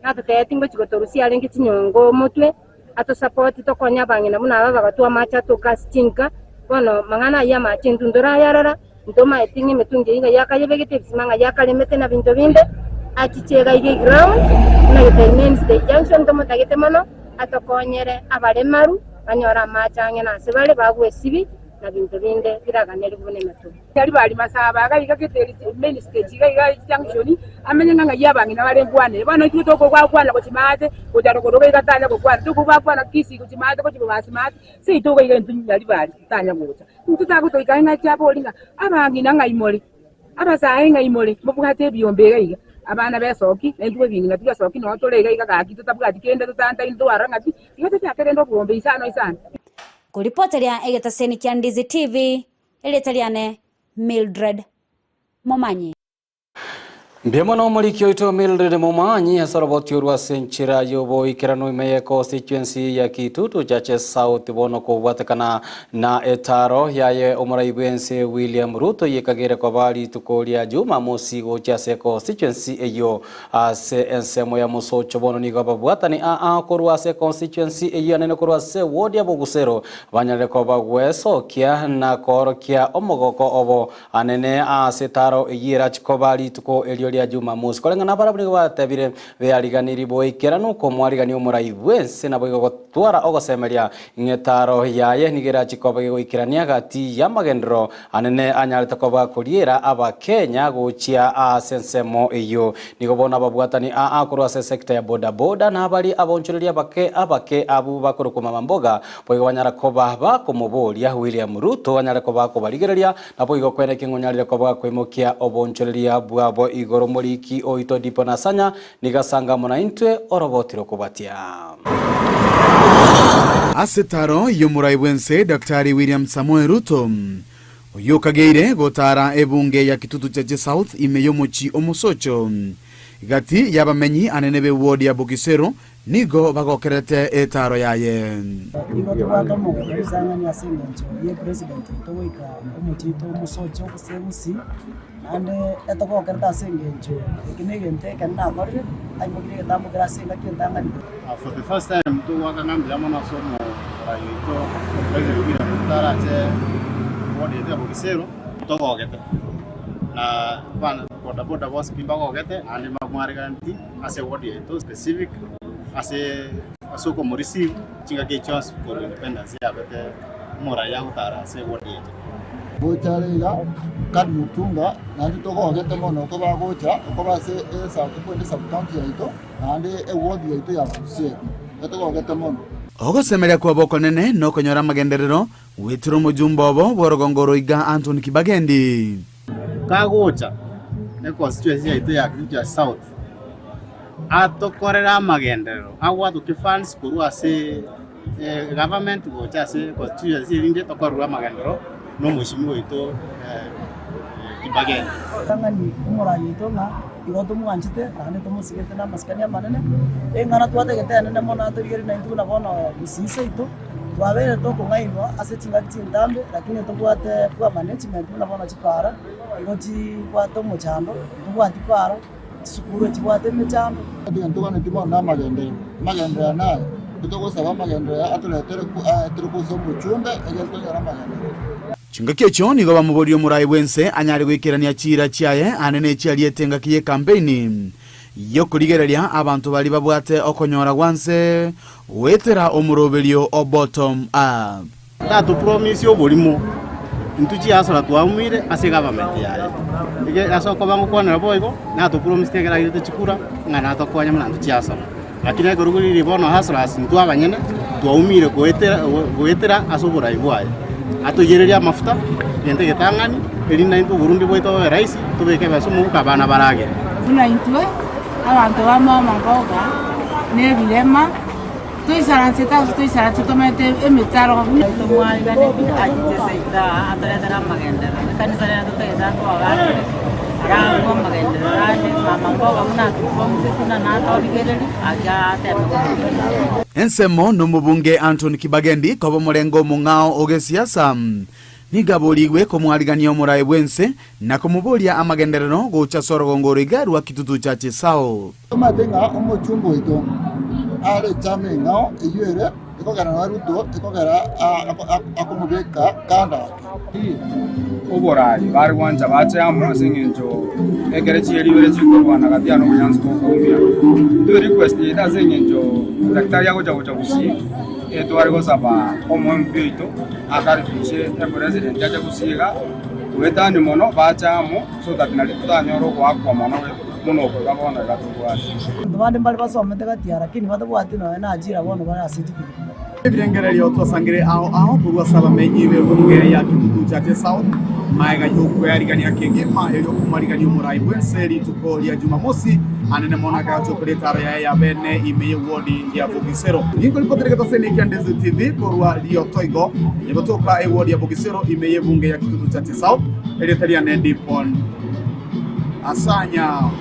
na to tetingo chigotorusia alengi chinyongo mutwe ato support to konya bangina muna baba batwa macha to castinga bono mangana ya machindu ndora yarara ndoma etingi metunge inga yakayebegete bisimanga yakalemete na binto binde achichega ige ground na main state junction to mutagete mono atokonyere abalemaru banyora machange na sebale bagwe sibi na bintu binde biraganira kubone metu yali bali masaba agalika keteri main stage ga junction amenye nga yabangi na bale bwane bano kito ko kwa ko chimate ko jaro ko roga gatanya ko kwa tuko kwa na Kisii ko chimate ko chibasi mate sei to ga ntu yali bali tanya gocha ntu ta ko to ikanga chapo linga abangi na nga imoli abasaye nga imoli mubukate byombe ga abana besoki nendwe bingi na tugasoki no tolega ga kitu tabwa tikende tutanta into arangati yote yakerendo bombe isano isano kuripoteria egetaseni kia Ndizi TV eletariane Mildred Momanyi Mbemo no muliki oito Mildred Momanyi hasaroboti urwa senchira yobo ikirano imeye constituency ya Kitutu Chache South bono kubwatekana na etaro yaye omuraibwense William Ruto yekagere kwa bali tukolia juma mosi gochase constituency eyo ase ensemo ya musocho bono nigo babwatani korwa se constituency eyo nene korwa se ward ya Bugusero banyale kwa bagweso kia na korokia omogoko obo anene ase taro yira chikobali tuko elio ya Jumamosi kolenga na barabara batebire beariganiri boikerano ko mwarigani omuraibwense na boigo gotwara ogosemeria ngetaro yaye nigera chikoba goikirania gati ya magendro anene anyarita ko bakuriera abakenya gochia asensemo eyo nigo bona babwatani kurwa sector ya boda boda na bali abonchureria abake abu bakorukuma mamboga boigo banyara ko baba komoboria William Ruto anyara ko bakobarigereria na boigo kwene kingonyarire ko bakoimokia obonchureria bwabo igoro moriki oito dipo na sanya nigasanga mona intwe orobotiro kubatia asetaro yomuraibwense Daktari William Samoei Ruto oyokageire gotara ebunge ya Kitutu Chache South imeyomochi omusocho gati yabamenyi anenebe ward ya Bugusero nigo bagokerete etaro yaye igo twaka mu kurizanga ni asengencho ye president togoika omutito omusocho kusebusi ande etogokereta asengencho ikinegente kana kore ayimugire tamugera senga kintanga for the first time to waka ngambia mona somo ayito president bila kutara che ward ya Bugusero togogete na bana boda boss pimba gogete ande magwariganti ase ward ya to specific ase asoko morisi chinga ke chance for independence ya bete mora ya utara ase ward ya botarega kad mutunga nandi togogete mono ko bagocha ko base esa ko ndi subcounty ya ito ande e ward ya ito ya Gusii togogete mono ogosemeria kwa boko nene no konyora magenderero witiro mujumba obo borogongoro iga Anthony Kibagendi kagocha ne constituency ya ito ya Kitutu South atokorera magendero agwa tukifans kurwa se government gocha se constituency rinde tokorwa magendero no mushimi wito Kibageni tangani umurai ito nga igoto muanchite nane to musigete na maskania manene ngana twate gete nene mona to yeri na itu na bona Gusii ito twabere to ko ngaino ase tinga tindambe lakini to kwate kwa management na bona chipara igoti kwato muchando twati para sukuru chikwate mechando ndiga ntugane timo na magendera na tutoko saba magendera atuletere ku turukuzo muchumbe egeto nyara magendera Chinga kiecho nigo bamuborio murai wense anyari gwikirania chira chiaye anene chiarie tenga kiye campaign yo kurigereria abantu bali babwate okonyora gwanse wetera omuroberio o bottom up tatu promise obolimo ntuchi asora twamwire ase government yaye ige asoko bangu kwanera boigo na to promise tegera ite chikura ngana to kwanya mna ntuchi asora lakini agoruguri ribono hasora asintu abanyene twamwire gwetera asobora ibwaye atugereria mafuta yente getangani elina into Burundi boito rais tubeke basumu kabana barage kuna intwe abantu bamama ngoga ne bilema tuisaranse tomete emitaro to mwali gane ajite seita atara magendera kanisa ya tuteza kwa gari ya ngo magendera ane mama ngoga muna tukomse kuna na tawigereri aja temo Ensemo numubunge Anthony Kibagendi kobo murengo mungao ogesiasa nigabuligwe ko mwaliganio murai bwense na kumubolia amagenderano gocha sorogongoro igaru akitutu cha Chisao madenga omochumbo ito ale chame ngao eyere ikogara naruto ikogara akomubeka kanda oborai bari wanja bache amo singenjo egerechi elibere chikorwana katiano munyanzo kokumia do request ita singenjo daktari yako cha Gusii twari gosaba omwe ito akaribishe president ya Gusii wetani mono bache amo so that nali tutanyoro kwa mono muno kwa bona gatugwati ndabande mbali basomete gatiara lakini badabwati no na ajira bono bara asiti ebirengererio twasangire ao kurwa saba menyiwe bunge ya kitutu cha Chisao maega yuko yarigania kengema elio kumarigania murai bwense lituko ya Jumamosi anene mona ka chokoleta ya bene imeye wodi ya Bugisero ingo lipotere kata sene kia Ndizi TV kurwa lio toigo yebotoka wodi ya Bugisero imeye bunge ya kitutu cha Chisao elitalia Ndipon asanya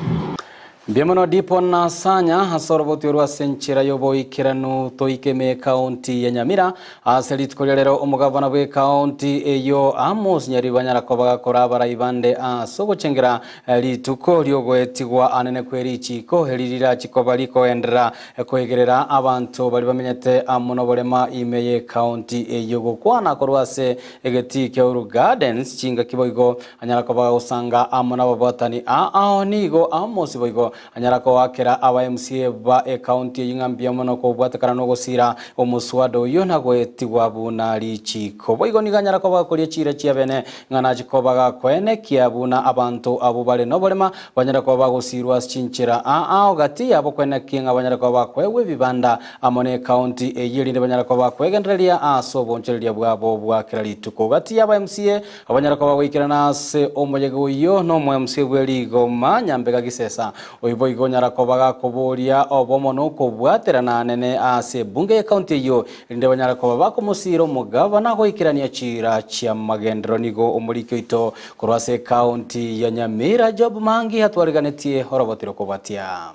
Biamono Dipon na Sanya hasoroboti urwa senchira yobo ikiranu toikeme county ya Nyamira aselit kolero omugavana bwe county eyo Amos Nyaribanyara kobaga korabara ibande sogo chengera lituko lyogwetigwa anene kwerichi ko helirira chikobaliko endera kwegerera abantu bali bamenyete amuno bolema imeye county eyo gokwana korwase egeti Keuru Gardens chinga kiboigo anyara kobaga usanga amuna babotani nigo Amos boigo anyarako wakera aba MCA ba county yingambia mono ko bwatakana no gosira omuswado yona gwetigwa buna lichiko boigo niganyarako bakolie chira chia bene ngana chikobaga kwene kiabuna abantu abo bale no bolema banyarako bagosirwa chinchira gati abo kwene kinga banyarako bakwewe bibanda amone county eyirinde banyarako bakwegenderia asoboncheria bwabo bwakira lituko gati aba MCA abanyarako bagwikirana se omuyego yo no mu MCA bweligo manyambega gisesa oiboigo nyarako baga koboria obomono ko bwaterana nene ase bunge ya county yo inde banyarako bakomusiro mugavana ko ikirania chira chia magendero nigo omurikyo ito korwase county ya Nyamira Job Mangi hatwariganetie horobotiro kobatia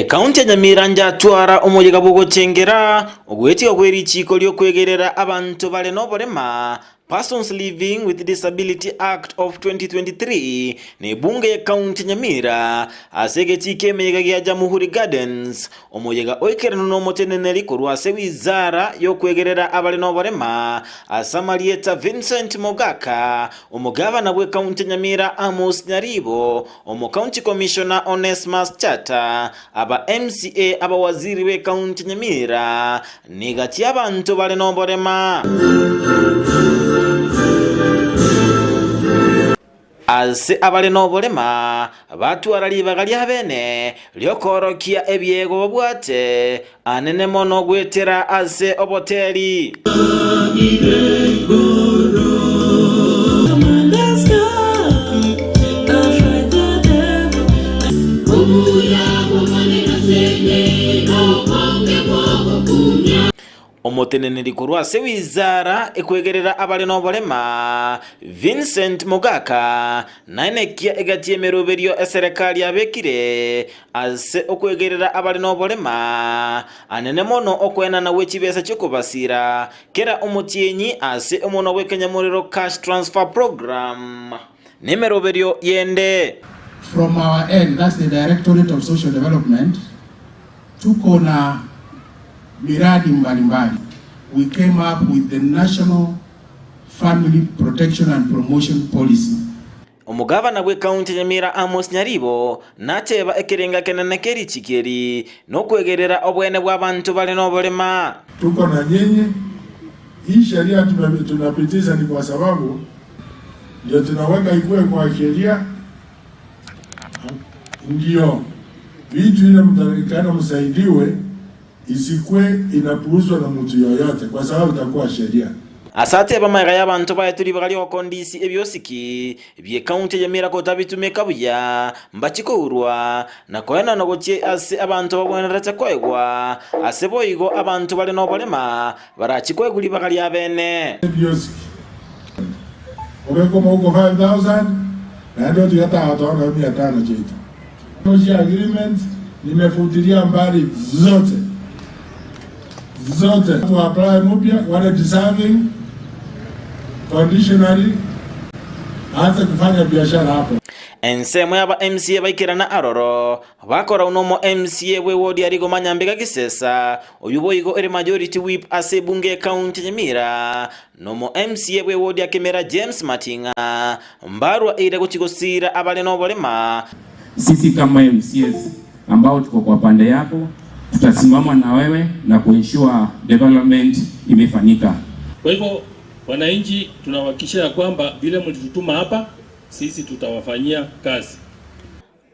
County ya Nyamira njatwara omuyega bwo chengera ogweti ogwerichiko lyo kwegerera abantu bale no bolema Persons Living with Disability Act of 2023 ne bunge ya County Nyamira asegeti kemeyega gya Jamhuri Gardens omuyega oikerano no moteneneri korwase wizara yo kwegerera abale no bolema asamalieta Vincent Mogaka omugavana bwe County Nyamira Amos Nyaribo omu County Commissioner Onesmus Chata aba MCA aba waziri we County Nyamira nigati abantu bale no bolema ase abale no bolema batwara libagali abene lyokorokia ebyego bwate anene mono gwetera ase oboteli Omuteneneri kurwa se wizara ekwegerera abale n'obolema Vincent Mugaka naenekia egatie meroberio eserikali abekire ase okwegerera abale n'obolema anene mono okwenana w'ekibesa ky'okubasira kera omutyenyi ase omono w'ekenyamuriro cash transfer program nemeroberio yende. From our end, that's the Directorate of Social Development, tuko na miradi mbalimbali. We came up with the National Family Protection and Promotion Policy. Omugavana gwe county Nyamira Amos Nyaribo nateba ekirenga kenene keri chikeri n'okwegerera obwene bw'abantu bali n'obolema. Tuko na nyinyi. Hii sheria tunapitisha ni kwa sababu ndio tunaweka ikuwe kwa sheria, ndio vitu ile mtakana msaidiwe isikwe inapuuzwa na mtu yoyote kwa sababu itakuwa sheria. Asate bamaga y'abantu bayaturi bagali okondisi ebyosiki bye county Nyamira kotabitumeka buya mbachikourwa na koena no goche ase abantu babonera kwegwa ase boyigo abantu bali n'obolema barachikweguli bagali abene ebyosiki obeko moko 5000 na ndio tuyata hataona 500 chetu. Kwa agreement nimefutilia mbali zote to apply mpya wale deserving conditionally anza kufanya biashara hapo. Ensemo yaba MCA baikirana aroro bakora unomo MCA we wodi arigo manyambega gisesa oyuboyigo eri majority whip ase bunge county Nyamira nomo MCA we wodi akemera James Matinga mbarwa ire kuchigosira abale n'obolema. Sisi kama MCAs ambao tuko kwa pande yako tutasimama na wewe na kuensure development imefanyika. Kwa hivyo wananchi tunawahakikishia ya kwamba vile mlitutuma hapa sisi tutawafanyia kazi.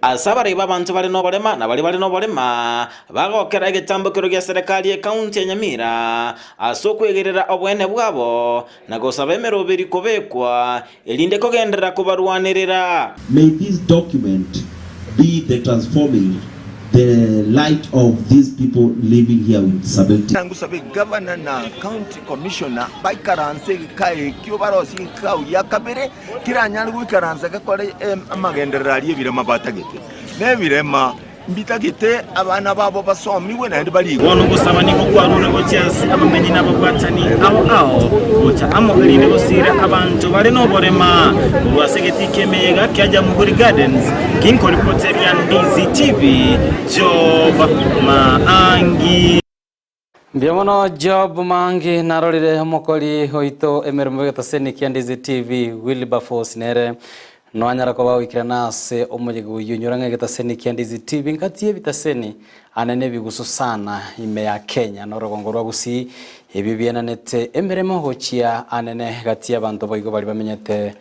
Asabari babantu bali n'obolema na bali n'obolema bagokera egitambukiro gya serikali ya county ya Nyamira asokwegerera obwene bwabo na gosaba emeroberi kobekwa elinde kogendera kubarwanirira. May this document be the transforming the light of these people living here with disability. Nangusabe governor na county commissioner baikaranse kai kyo barosi kau yakabere kiranyana gwikaranse gakore amagenderera ali ebirema batagete nebirema mbitagite abana babo basomiwe na bali wono gusaba niko kwarura gocyasi abamenyi n'abagwatani aho gocha amogerinde gusira abantu bali n'oborema rwasegeti kemeyega kyaja mu Buri Gardens kinko reporter ya Ndizi TV Job Maangi. Biamono Job Maangi narorire mokoli hoito emermo gataseni kya Ndizi TV Wilberforce nere noanyara ko bawikirana se omujego yunyuranga gataseni kya Ndizi TV ngatiye bitaseni anene biguso sana ime ya Kenya norogongo rwa Gusii ibi bienanete emeremo hochia anene gatia bantu boigo bali bamenyete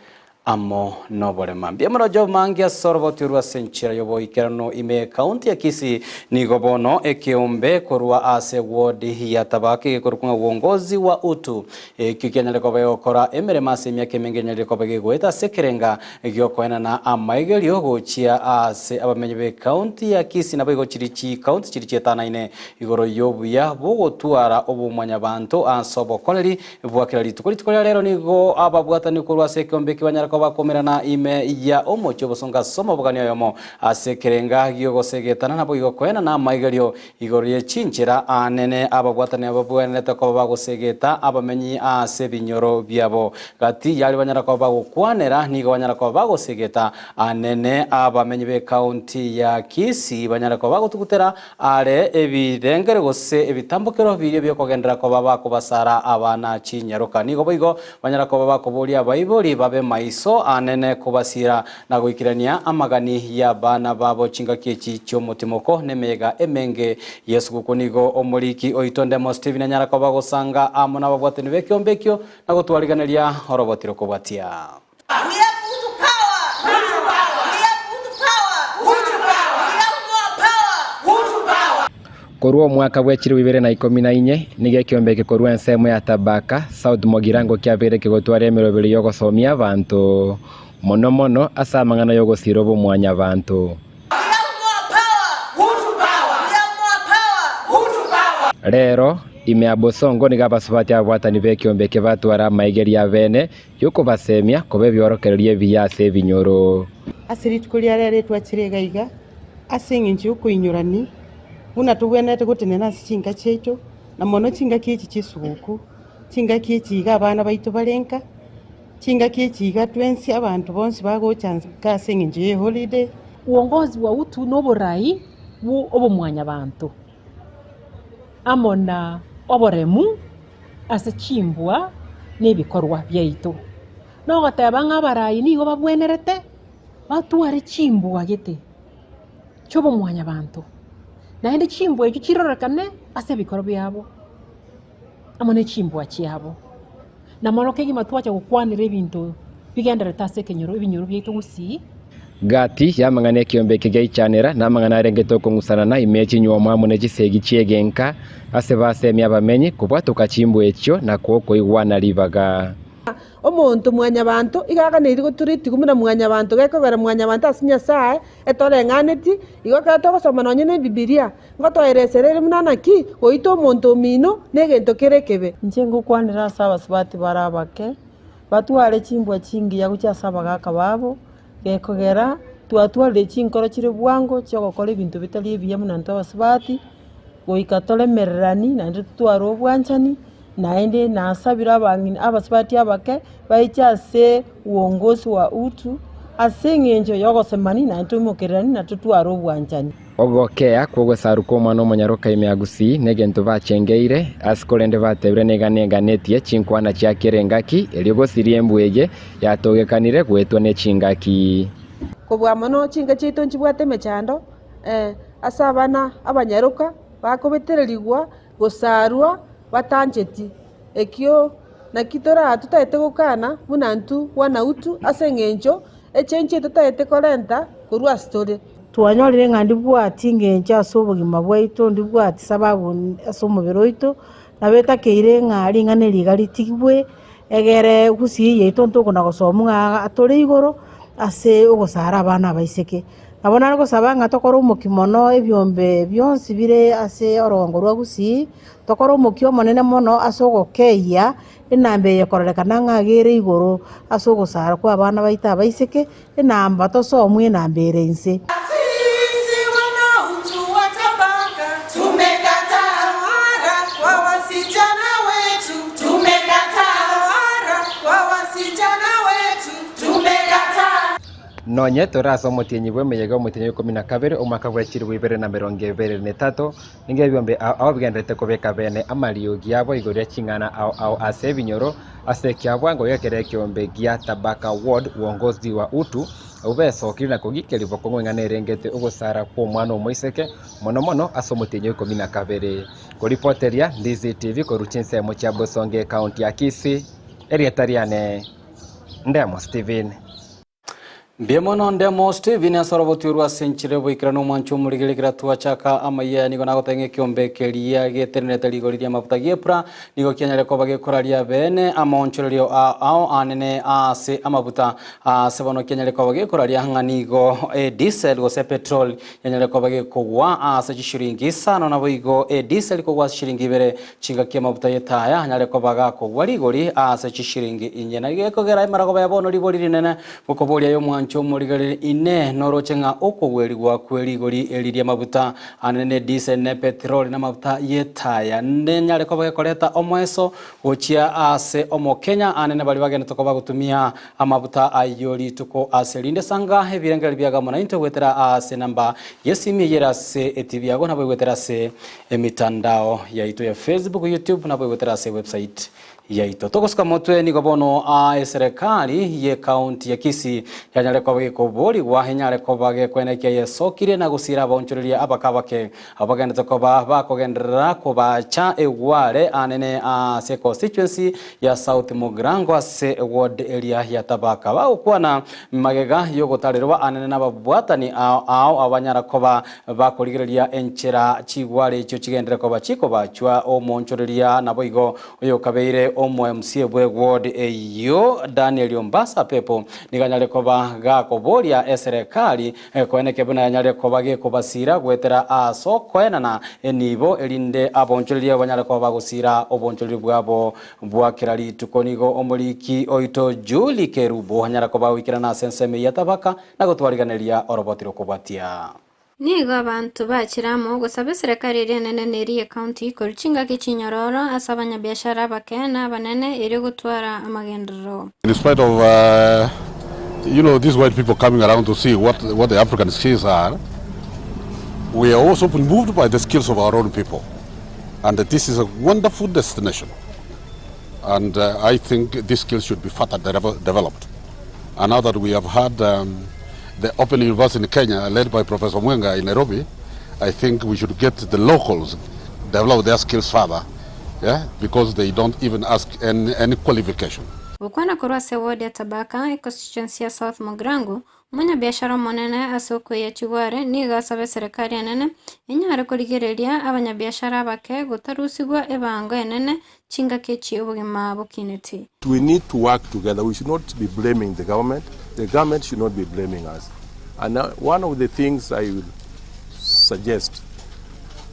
amo noborema biamono Job Maangi asoroboti rwa senchira yobo ikerano ime county ya Kisii nigobono ekiombe korwa ase ward ya tabaki korukunga uongozi wa utu kikianyale kobe kora emerema semya kemengenyale kobe gweta sekerenga gyokoena na amaigelio gochia ase abamenye be county ya Kisii na boigo chirichi county chirichi etanaine igoro yobuya bogotwara obumwanya bantu ansobo koleri bwakira litukolitikola lero nigo ababwatani korwa sekiombe kibanyara bakomerana ime ya omocho bosonga somo bugania yomo asekerenga gyogosegetana nabo igokoena na maigerio igorie chinchira anene abagwatane ababwenete ko bagosegeta abamenyi ase binyoro byabo gati yali banyara ko bagokwanera nigo banyara ko bagosegeta anene abamenyi be county ya Kisii banyara ko bagotugutera are ebirengere gose ebitambukero biri byo kogendera ko babako basara abana chinyaroka nigo boigo banyara ko bakobolia baiboli babe maiso anene kubasira na guikirania amagani ya bana babo chinga kichi cyomutimoko nemega emenge Yesu kukunigo omuliki oitonde mo Steven Nyara ko bagosanga amona babwateni bekyombekyo na gutwariganeria orobotiro kubwatia. Korwa mwaka wechiri 2014 nige kiombe gikorwa ensemo ya tabaka South Mogirango kyabere kigotwara emirobiri yo gosomia abantu mono asa mangana yo gosiro bo mwanya abantu rero imeabosongo ni gabasubati abwatani bekiombe kebatwara maigeria bene yuko basemia kobe byorokererie biyase binyoro asirit kulia rere twachire gaiga asingi uko inyurani muna tugwenete gutenena chinga checho na mono chinga kichi chisuku chinga kichi ga bana baitu balenka chinga kichi ga twensi abantu bonsi bagocha kasingi nje holiday uongozi wa utu n'oburai bu obumwanya bantu amona oboremu asechimbwa n'ibikorwa byaitu no gateba ng'abarai nigo babwenerete batware chimbwa gete cy'obumwanya bantu naende chimbwa icyo kirorekane ase bikorwa byabo amone chimbwa cyabo na monoke gimatwacha gukwanira ebintu bigendereta ase kenyoro ibinyoro byaitu Gusii gati yamangane kiombe kigaicanira namangana rengeto kungusana imechi nyoma mune gisegi ciegenka ase basemia bamenyi kubwatuka chimbo ekyo na kwoko igwana libaga omuntu mwanya bantu igaganiri guturiti kumuna mwanya bantu gekogera mwanya bantu asinya sae etore nganeti igoka gosoma nonye ne Biblia ngotoereserere munana ki oito omuntu mino negento kerekebe nje ngukwanira saba sibati barabake batware chimbwa chingi ya gucha saba gaka babo gekogera twatware chinkoro chire bwango cyogokora ibintu bitali biya munantu abasibati goikatolemererani nandi twaro obwanchani naende nasabira abangini abasibati abake baichase uongozi wa utu aseng'enjo yogosemani nantumokererani natutwara obwanchani ogokea kwogosaruka omwana omonyaroka ime Gusii negento bachengeire asikorende batebire neganetie chinkwana chiakirengaki eliogosirie embweye yatogekanire gwetwa ne chingaki kobwa mono chinga chito nchibwate mechando asabana abanyaroka bakobetererigwa gosarwa batanjeti ekio nakitora tutaete gukana munantu wana utu aseng'enjo echenche tutaete korenta korwa story twanyorire ng'andi bwati ng'encho ase obogima bwaitu ndi bwati sababu ase omobere oito nabetakeire ng'ari ng'ane riga ritigibwe egere Gusii yaitu ntokona gosoma ng'a atore igoro ase ogosara abana baiseke nabona ari gosaba ng'a tokora omoki mono ebiombe bionsi bire ase orongo rwa Gusii tokora omoki omonene mono ase ogokeia enamba eyekororekana ng'agere igoro ase ogosara kwa abana baita abaiseke enamba tosomwa enamba ere nse nonye toraso omotienyi bwa emeyega omotienyi 12 omwaka bwa 2023 ninge ebiombe ao bigenderete kobeka bene amariogi abo igoro ria ching'ana ao ase ebinyoro ase kiabwango gekere ekiombe gia Tabaka Ward uongozi wa utu ubesokire na kugikeri bokongo ng'ana erengete ogosara kwa omwana omoiseke mono mono ase omotienyi 12 koripoteria Ndizi TV koruchinse emo chia Bosonge county ya Kisii erieta riane Ndemo Steven Biemono ndemo Steven asorobotirwa senchire boikirano omwancho omurigerekera twachaka amaya nigo nagotenge kiombe keria geternete ligoriria mafuta giepra nigo kianyare ko bagekoraria bene amonchorerio ao anene ase amabuta sebono kianyare ko bagekoraria ng'anigo diesel gose petrol kianyare ko bagekogwa ase chishiringi sano na boigo diesel kogwa shiringi bere chinga kia mafuta yetaya anyare ko bagakogwa ligori ase chishiringi inye na gekogera imarago bayabono ligori rinene bokoboria yo mwancho murigarire ine norochenga okogwerigwa kwerigori eriria mabuta anene diesel ne petrol na mabuta yetaya nenyare ko bagekoreta omweso gochia ase omo Kenya anene bali bagene toko bagutumia amabuta ayori tuko ase linde sanga ebirengeri byagamo na into gwetera ase namba yesimi yerase etibyago nabo gwetera ase emitandao yaito ya Facebook YouTube nabo gwetera ase website yaito tokoska motwe ni gobono a serikali ye county ya Kisii yanyare ko bagekobori wa henyare ko bagekwenekia yesokire na gusira bonchoreria abakabake abagende to bakogendera ko bacha egware anene a se constituency ya South Mugrango ase ward area ya Tabaka bakwana magega yogotarerwa anene nababwatani ao abanyara ko bakorigereria enchera chigware cyo kigendera ko bachiko bachwa o monchoreria nabo igo oyo kabeire omo MCA bwe ward eyo Daniel Ombasa pepo niganyale koba gakoboria serikali koeneke buna nyale koba gekobasira gwetera aso koenana enibo elinde aboncholeria banyale koba gusira oboncholi bwabo bwakirali tukonigo omuliki oito Juli Kerubo nyala koba wikirana senseme yatabaka na gutwariganeria orobotiro kubwatia nigo abantu bakiramo gusaba serikali irenene neriye county koruchinga kicinyororo asaba abanyabiashara bakena banene iri gutwara amagendero. In spite of these white people coming around to see what the African skills are, we are also moved by the skills of our own people, and this is a wonderful destination, and I think these skills should be further developed. And now that we have had the Open University in Kenya, led by Professor Mwenga in Nairobi, I think we should get the locals develop their skills further, because they don't even ask any qualification. Ukwana kurwa sewodi ya tabaka constituency ya South Mogrango, mwenye biashara monene asoko ya Chigware niga asabe serikali enene inyare kurigereria abanyabiashara bake gutarusigwa ebango enene chinga kechi ubugima bukineti. We need to work together. We should not be blaming the government. The government should not be blaming us. And one of the things I will suggest,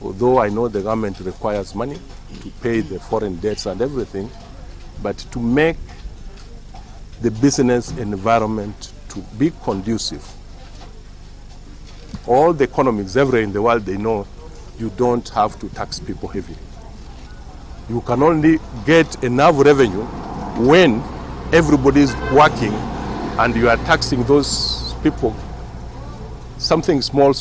although I know the government requires money to pay the foreign debts and everything, but to make the business environment to be conducive. All the economics everywhere in the world, they know you don't have to tax people heavily. You can only get enough revenue when everybody is working and you are taxing those people something small,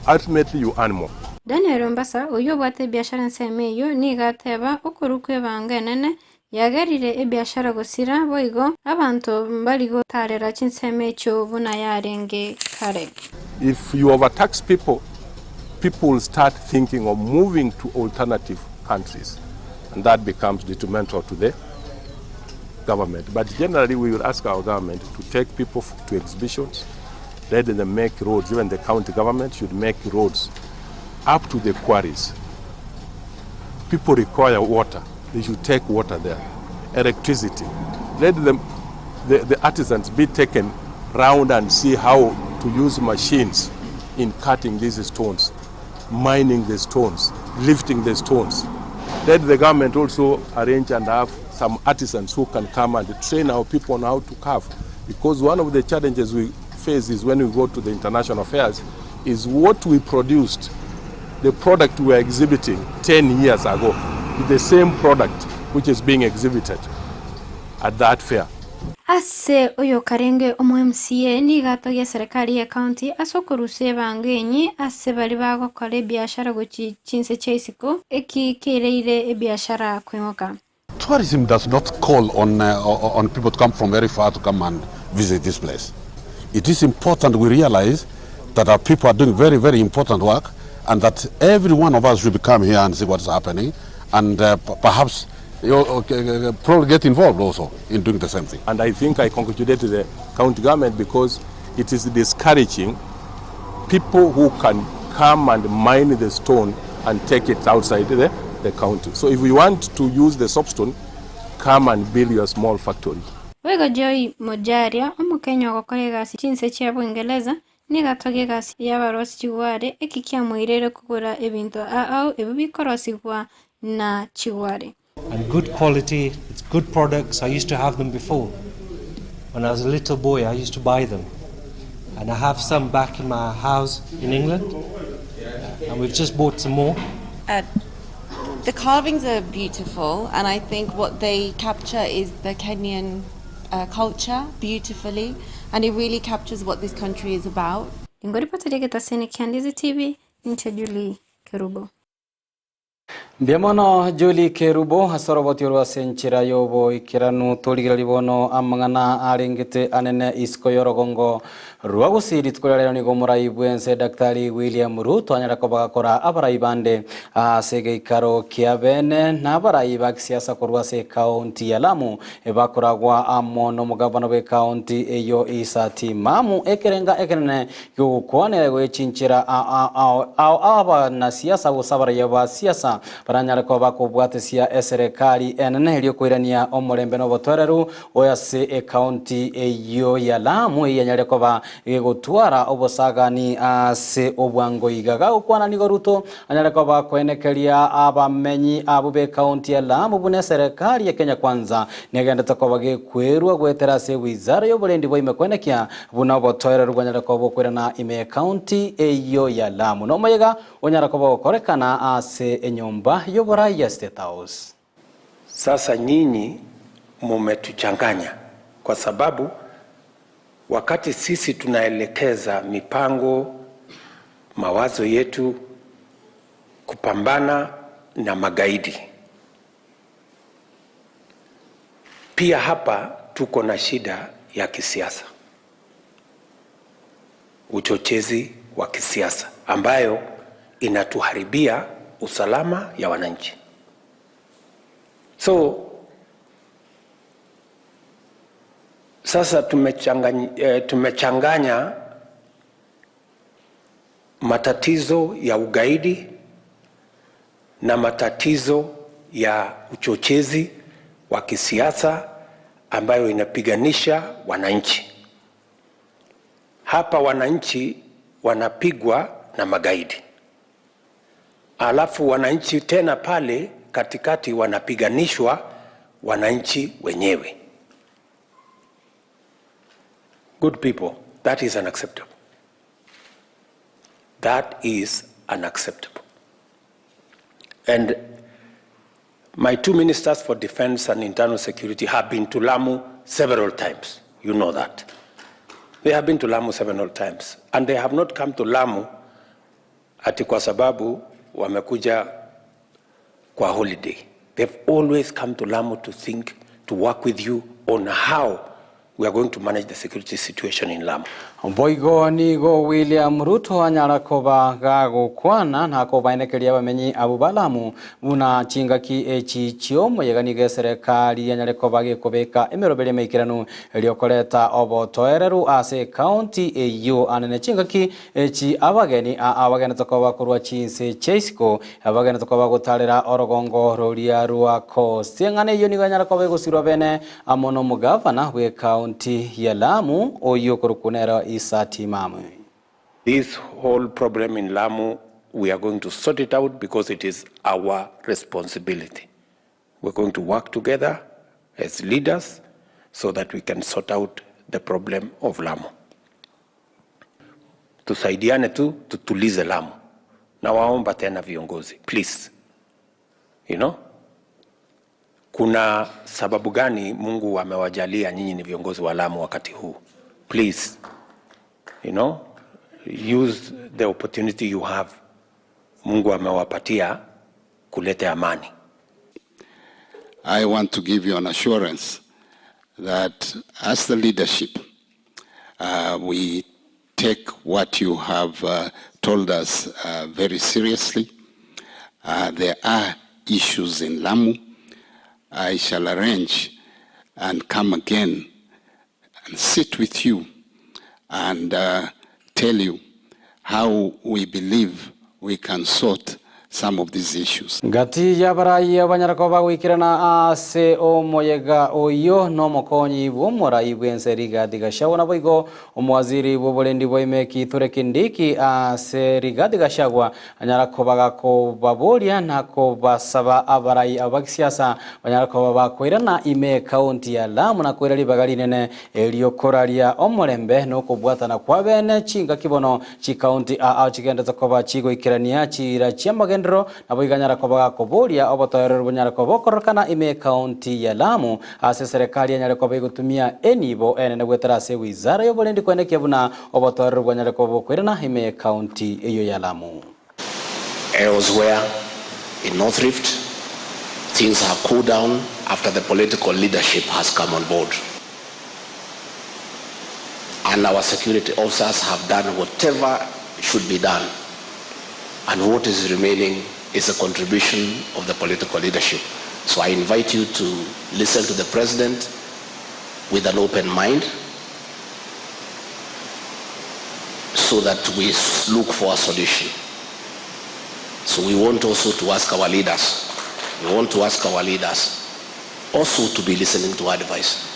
ultimately you earn more. Daniel Ombasa uyo bwate biashara nsemeyo nigateba okurukwe banga nene yagarire ebiashara gusira boigo abantu mbaligo tarera chinseme cyo buna yarenge kare. If you overtax people, people will start thinking of moving to alternative countries, and that becomes detrimental to the government. But generally we will ask our government to take people to exhibitions, let them make roads. Even the county government should make roads up to the quarries. People require water. They should take water there. Electricity. Let them, the artisans be taken round and see how to use machines in cutting these stones, mining the stones, lifting the stones. Let the government also arrange and have some artisans who can come and train our people on how to carve. Because one of the challenges we face is when we go to the international fairs is what we produced, the product we were exhibiting 10 years ago, is the same product which is being exhibited at that fair. Ase oyo karenge omo MCA ni gatoge serikali ya county asokuruse bangenyi ase bali bago kale biashara gochi chinse chaisiko ekikireire biashara kwengoka. Tourism does not call on people to come from very far to come and visit this place. It is important we realize that our people are doing very, very important work, and that every one of us should come here and see what's happening, and perhaps probably get involved also in doing the same thing. And I think I congratulate the county government because it is discouraging people who can come and mine the stone and take it outside the county. So if we want to use the soapstone, come and build your small factory. Wego Joy Mojaria omukenya gokore gasi chinse chia Bungeleza ni gatoge gasi y'abarosi Chigware ekikia mwirere kugura ebintu au ebibikorosigwa na Chigware. And good quality, it's good products. I used to have them before. When I was a little boy, I used to buy them. And I have some back in my house in England. And we've just bought some more. The carvings are beautiful, and I think what they capture is the Kenyan culture beautifully, and it really captures what this country is about. Ingoripata degeta sene Ndizi TV, Ncha Julie Kerubo. Biamono Julie Kerubo hasorobotiorwa senchira yobo ikiranu toligira libono amangana aringite anene isko yorogongo rwa Gusii tukorera ni gomurai bwense Daktari William Ruto anyara ko bagakora abarai bande sege ikaro kia bene na abarai bakisiasa kurwa se county ya Lamu bakoragwa amono mugabano be county eyo isati mamu ekerenga ekenene yukwane gwechinchira aba na siasa usabara ya siasa baranyara ko bakubwatesia serikali enene elio koirania omorembe no botwereru oyase county eyo ya Lamu yanyare ko ba gutwara obosagani ase obwango igaga ukwana nigo Ruto anyare ko ba kwenekeria abamenyi abube county ya Lamu bune serikali ya Kenya Kwanza negenda ko bage kwerwa gwetera se wizara yo bulendi bo imekwenekia buna botwereru gwanyare ko bokwirana ime county eyo ya Lamu no moyega onyara ko bokorekana ase enyomba yo borai ya State House. Sasa nyinyi mumetuchanganya kwa sababu wakati sisi tunaelekeza mipango mawazo yetu kupambana na magaidi, pia hapa tuko na shida ya kisiasa, uchochezi wa kisiasa ambayo inatuharibia usalama ya wananchi. So sasa tumechanganya matatizo ya ugaidi na matatizo ya uchochezi wa kisiasa ambayo inapiganisha wananchi. Hapa wananchi wanapigwa na magaidi, alafu wananchi tena pale katikati wanapiganishwa wananchi wenyewe. Good people, that is unacceptable. That is unacceptable. And my two ministers for defense and internal security have been to Lamu several times. You know that. They have been to Lamu several times. And they have not come to Lamu ati kwa sababu wamekuja kwa holiday. They've always come to Lamu to work with you on how we are going to manage the security situation in Lamu. Boigo nigo William Ruto anyara koba gago kwana na koba inekeria bamenyi abubalamu buna chingaki echichio moyeganige serikali anyare koba gekobeka emerobere meikiranu eliokoleta obotoereru ase county eyo anene chingaki echi abageni tokoba kurwa chinse cheisiko abageni tokoba gutarira orogongo roria ruako sengane yo nigo anyara koba gusirwa bene amono mugavana we county ya Lamu oyo kurukunera isati mamu. This whole problem in Lamu, we are going to sort it out because it is our responsibility. We're going to work together as leaders so that we can sort out the problem of Lamu. Tusaidiane tu tutulize Lamu. Na waomba tena viongozi, please. You know? Kuna sababu gani Mungu amewajalia nyinyi ni viongozi wa Lamu wakati huu? Please, you know, use the opportunity you have. Mungu amewapatia kulete amani. I want to give you an assurance that as the leadership, we take what you have told us very seriously. There are issues in Lamu. I shall arrange and come again and sit with you and tell you how we believe we can sort some of these issues. Gati ya barai abanyarakoba wikirana ase omoyega oyo no mokonyi bomorai bwenseri Rigathi Gachagua boigo omwaziri bobolendi boimeki Kithure Kindiki ase Rigathi Gachagua anyarakoba gakobaboria nako basaba abarai abakisiasa banyarakoba bakwirana ime county ya Lamu na kwirali bagali nene eliokoraria omorembe no kubwatana kwa bene chinga kibono chi county chigenda zakoba chigo ikirania chira chiamagendo naboiganyara kobaga koboria obotoerero bunyara kobokorokana ime county ya Lamu ase serikali yanyara koba gutumia enibo enene gwetera se wizara yo bolendi kwenekia buna obotoerero bunyara kobokwirana ime county eyo ya Lamu. Elsewhere in North Rift, things have cooled down after the political leadership has come on board. and our security officers have done whatever should be done. And what is remaining is a contribution of the political leadership. So I invite you to listen to the President with an open mind so that we look for a solution. So we want also to ask our leaders, also to be listening to advice,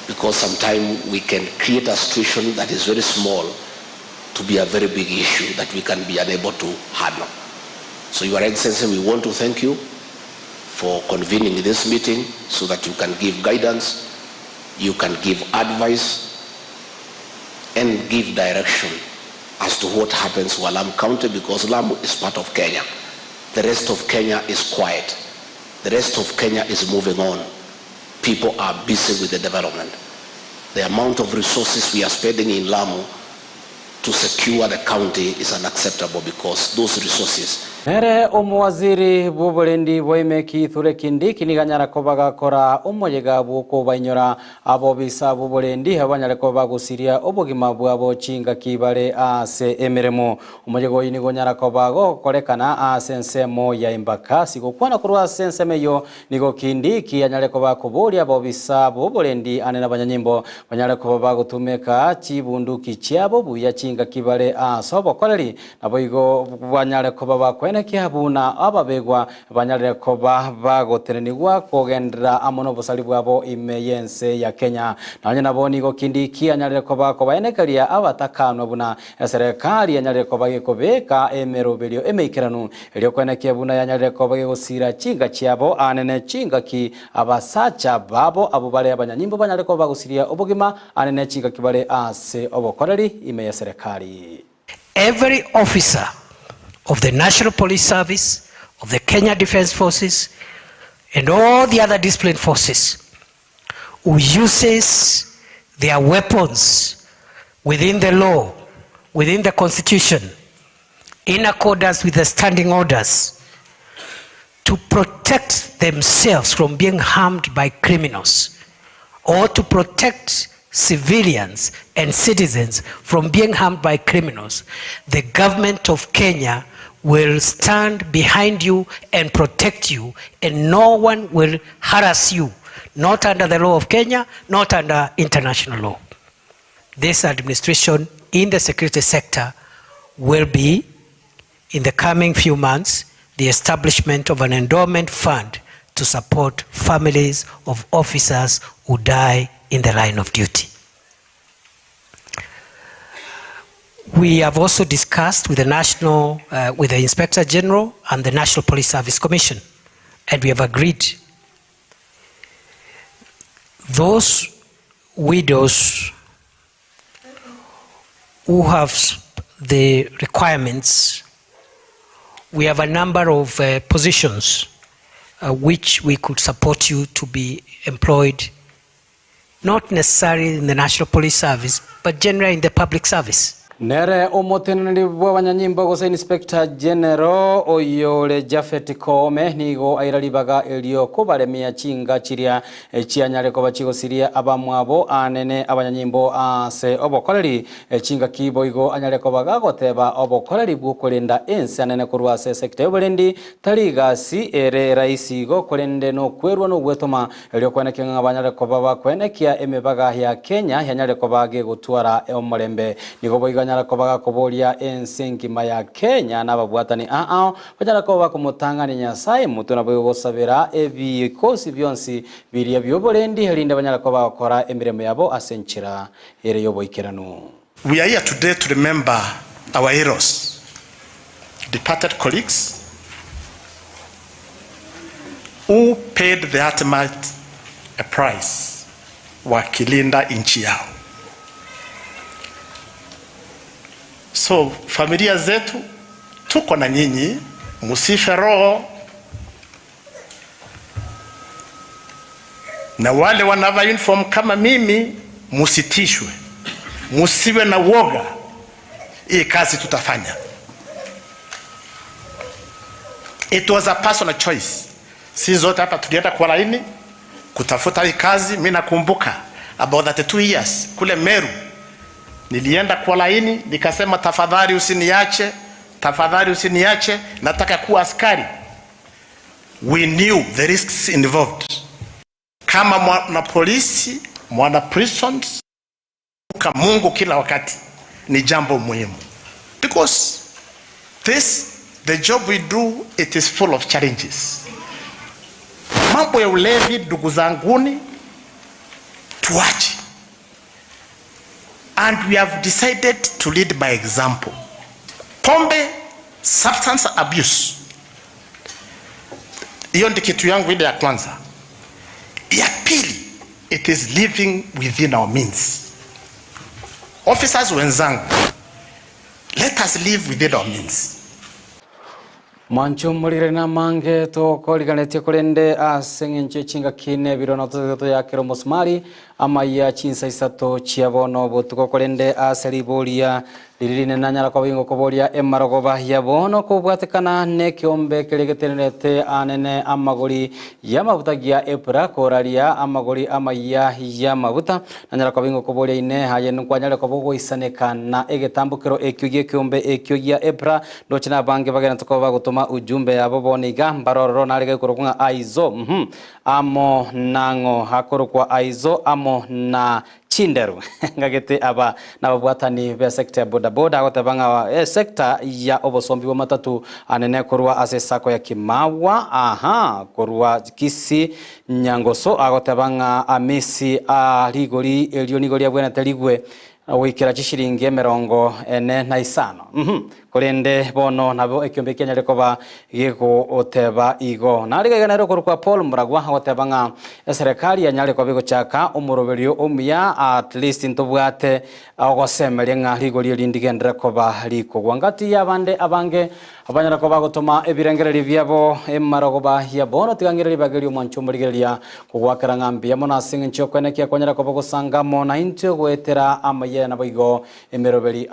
because sometimes we can create a situation that is very small to be a very big issue that we can be unable to handle. So Your Excellency, we want to thank you for convening this meeting so that you can give guidance, you can give advice, and give direction as to what happens to Lamu County, because Lamu is part of Kenya. The rest of Kenya is quiet. The rest of Kenya is moving on. People are busy with the development. The amount of resources we are spending in Lamu to secure the county is unacceptable, because those resources. Nere omwaziri bubulendi boimeki Kithure Kindiki niganyara kobaga kora omojega bwoko bainyora abo bisa bubulendi abanyare koba gusiria obogima bwabo chinga kibale ase emeremo omojego ini gonyara kobago korekana ase nsemo ya imbakasi gokwana kurwa senseme yo nigo Kindiki anyare koba kubulia abo bisa bubulendi anena banyanyimbo banyare koba gutumeka chibunduki cyabo buya chinga kibale ase obokoreri nabo igo banyare koba kihabuna ababegwa banyarire koba bagoterenigwa kogendera amono busali bwabo imeyense ya Kenya nanye naboni go Kindiki anyarire koba kobaenekaria abatakanwa buna serikali anyarire koba gekobeka emerobelio emeikiranu elio kwenekia buna anyarire koba gegosira chinga cyabo anene chinga ki abasacha babo abubale abanyanyimbo banyarire koba gusiria obugima anene chinga kibale ase obokoreri ime ya serikali. Every officer of the National Police Service, of the Kenya Defence Forces, and all the other disciplined forces who uses their weapons within the law, within the Constitution, in accordance with the standing orders, to protect themselves from being harmed by criminals, or to protect civilians and citizens from being harmed by criminals, the government of Kenya will stand behind you and protect you, and no one will harass you, not under the law of Kenya, not under international law. This administration in the security sector will be, in the coming few months, the establishment of an endowment fund to support families of officers who die in the line of duty. We have also discussed with the Inspector General and the National Police Service Commission, and we have agreed those widows who have the requirements. We have a number of positions which we could support you to be employed, not necessarily in the National Police Service, but generally in the public service. Nere omotenani bwabanyanyimbo gose Inspector General oyole Jafet Kome nigo airalibaga elio kubalemia chinga chiria chianyare ko bachigosiria abamwabo anene abanyanyimbo ase obokoreri chinga kibo igo anyare ko bagagoteba obokoreri bwukolinda ense anene kurwa se sector yoberendi tarigasi ere raisi go kolende no kwerwa no gwetoma elio kwenekenga abanyare ko baba kwenekia emebaga ya Kenya yanyare ko bage gutwara omorembe nigo boiga nyara kobaga kobolia ensengima ya Kenya nababwatani bajara koba kumutangani Nyasaye mutu nabo gosabira ebikosi byonsi biriya byoborendi herinde banyara koba gukora emiremo yabo asenchira ere yoboikerano. We are here today to remember our heroes, departed colleagues who paid the ultimate price wakilinda nchi yao. So familia zetu tuko na nyinyi, musife roho, na wale wanava uniform kama mimi musitishwe, musiwe na woga. Hii kazi tutafanya. It was a personal choice. Si zote hapa tulienda kwa laini kutafuta hii kazi. Mimi nakumbuka about that 2 years kule Meru Nilienda kwa laini nikasema, tafadhali usiniache, tafadhali usiniache, nataka kuwa askari. We knew the risks involved. Kama mwana polisi, mwana prisons, kama Mungu kila wakati ni jambo muhimu. Because the job we do, it is full of challenges. Mambo ya ulevi, ndugu zanguni, tuache. And we have decided to lead by example. Pombe, substance abuse. Hiyo ndi kitu yangu ile ya kwanza. Ya pili, it is living within our means. Officers wenzangu, let us live within our means. Mancho mulire na mange to koliganetie kulende asengenche chinga kine birono to ya kero musmari ama ya chinsa isato chiabono botuko kulende aselibolia lirine nanyala kwa wingo kobolia emarogoba ya bono kubwatekana ne kiombe kelegetenete anene amagori ya mabutagia epra koralia amagori amaya ya mabuta nanyala kwa wingo kobolia ine haye nkwanyala kwa bogo isaneka na egetambukero ekyugie kiombe ekyugia epra dochina bange bagena tokoba gutuma ujumbe yabo boniga mbaroro nalige kurukunga aizo amo nango hakuru kwa aizo amo na chinderu ngagete aba nababwatani be sector ya bodaboda gotabanga sector ya obosombi wa matatu anene kurwa asesako ya Kimawa kurwa Kisii Nyangoso agotabanga amisi ligori elionigori abwena teligwe wikira chishiringi 45 kurende bono nabo ekyombe Kenya lekoba yego oteba igo naligana roko kwa Paul Muragwa otebanga serikali ya nyale kwa bigo chaka umuroberio omya at least ntobwate agosemeria nga ligori lindigendera koba liko gwangati yabande abange abanyara koba gutuma ebirengereri byabo emarogoba ya bono tigangereri bagerio mancho murigeria kugwakira ngambi ya mona singincho kwenekia konyara koba gusangamo na intyo gwetera amaye na bigo emeroberi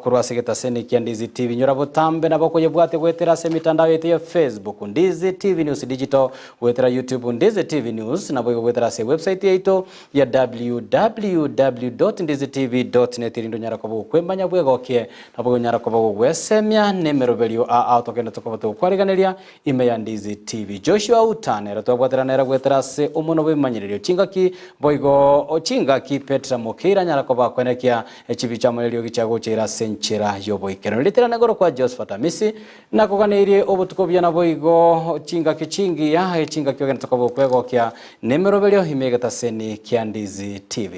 kurwa segeta seniki Ndizi TV nyora botambe na bako yebwate gwetera se mitandao yetu ya Facebook Ndizi TV News Digital gwetera YouTube Ndizi TV News na bako gwetera se website yetu ya www.ndizitv.net ndo nyara koba kwembanya bwegokie na bako nyara koba gwesemya nemeroberio tokenda tokoboto kwariganeria ime ya Ndizi TV Joshua Utane ratwabwatera nera gwetera se umuno bimanyiririo chingaki boigo ochingaki Petra Mokira nyara koba kwenekia echibi cha mwerio gichago chira senchera yoboikero litera negoro kwa Josephat Misi na kuganirie obutukobya na boigo chingaki chingi ya chingaki ogenda tokobo kwego kya nemerobelio himegata seni kya Ndizi TV.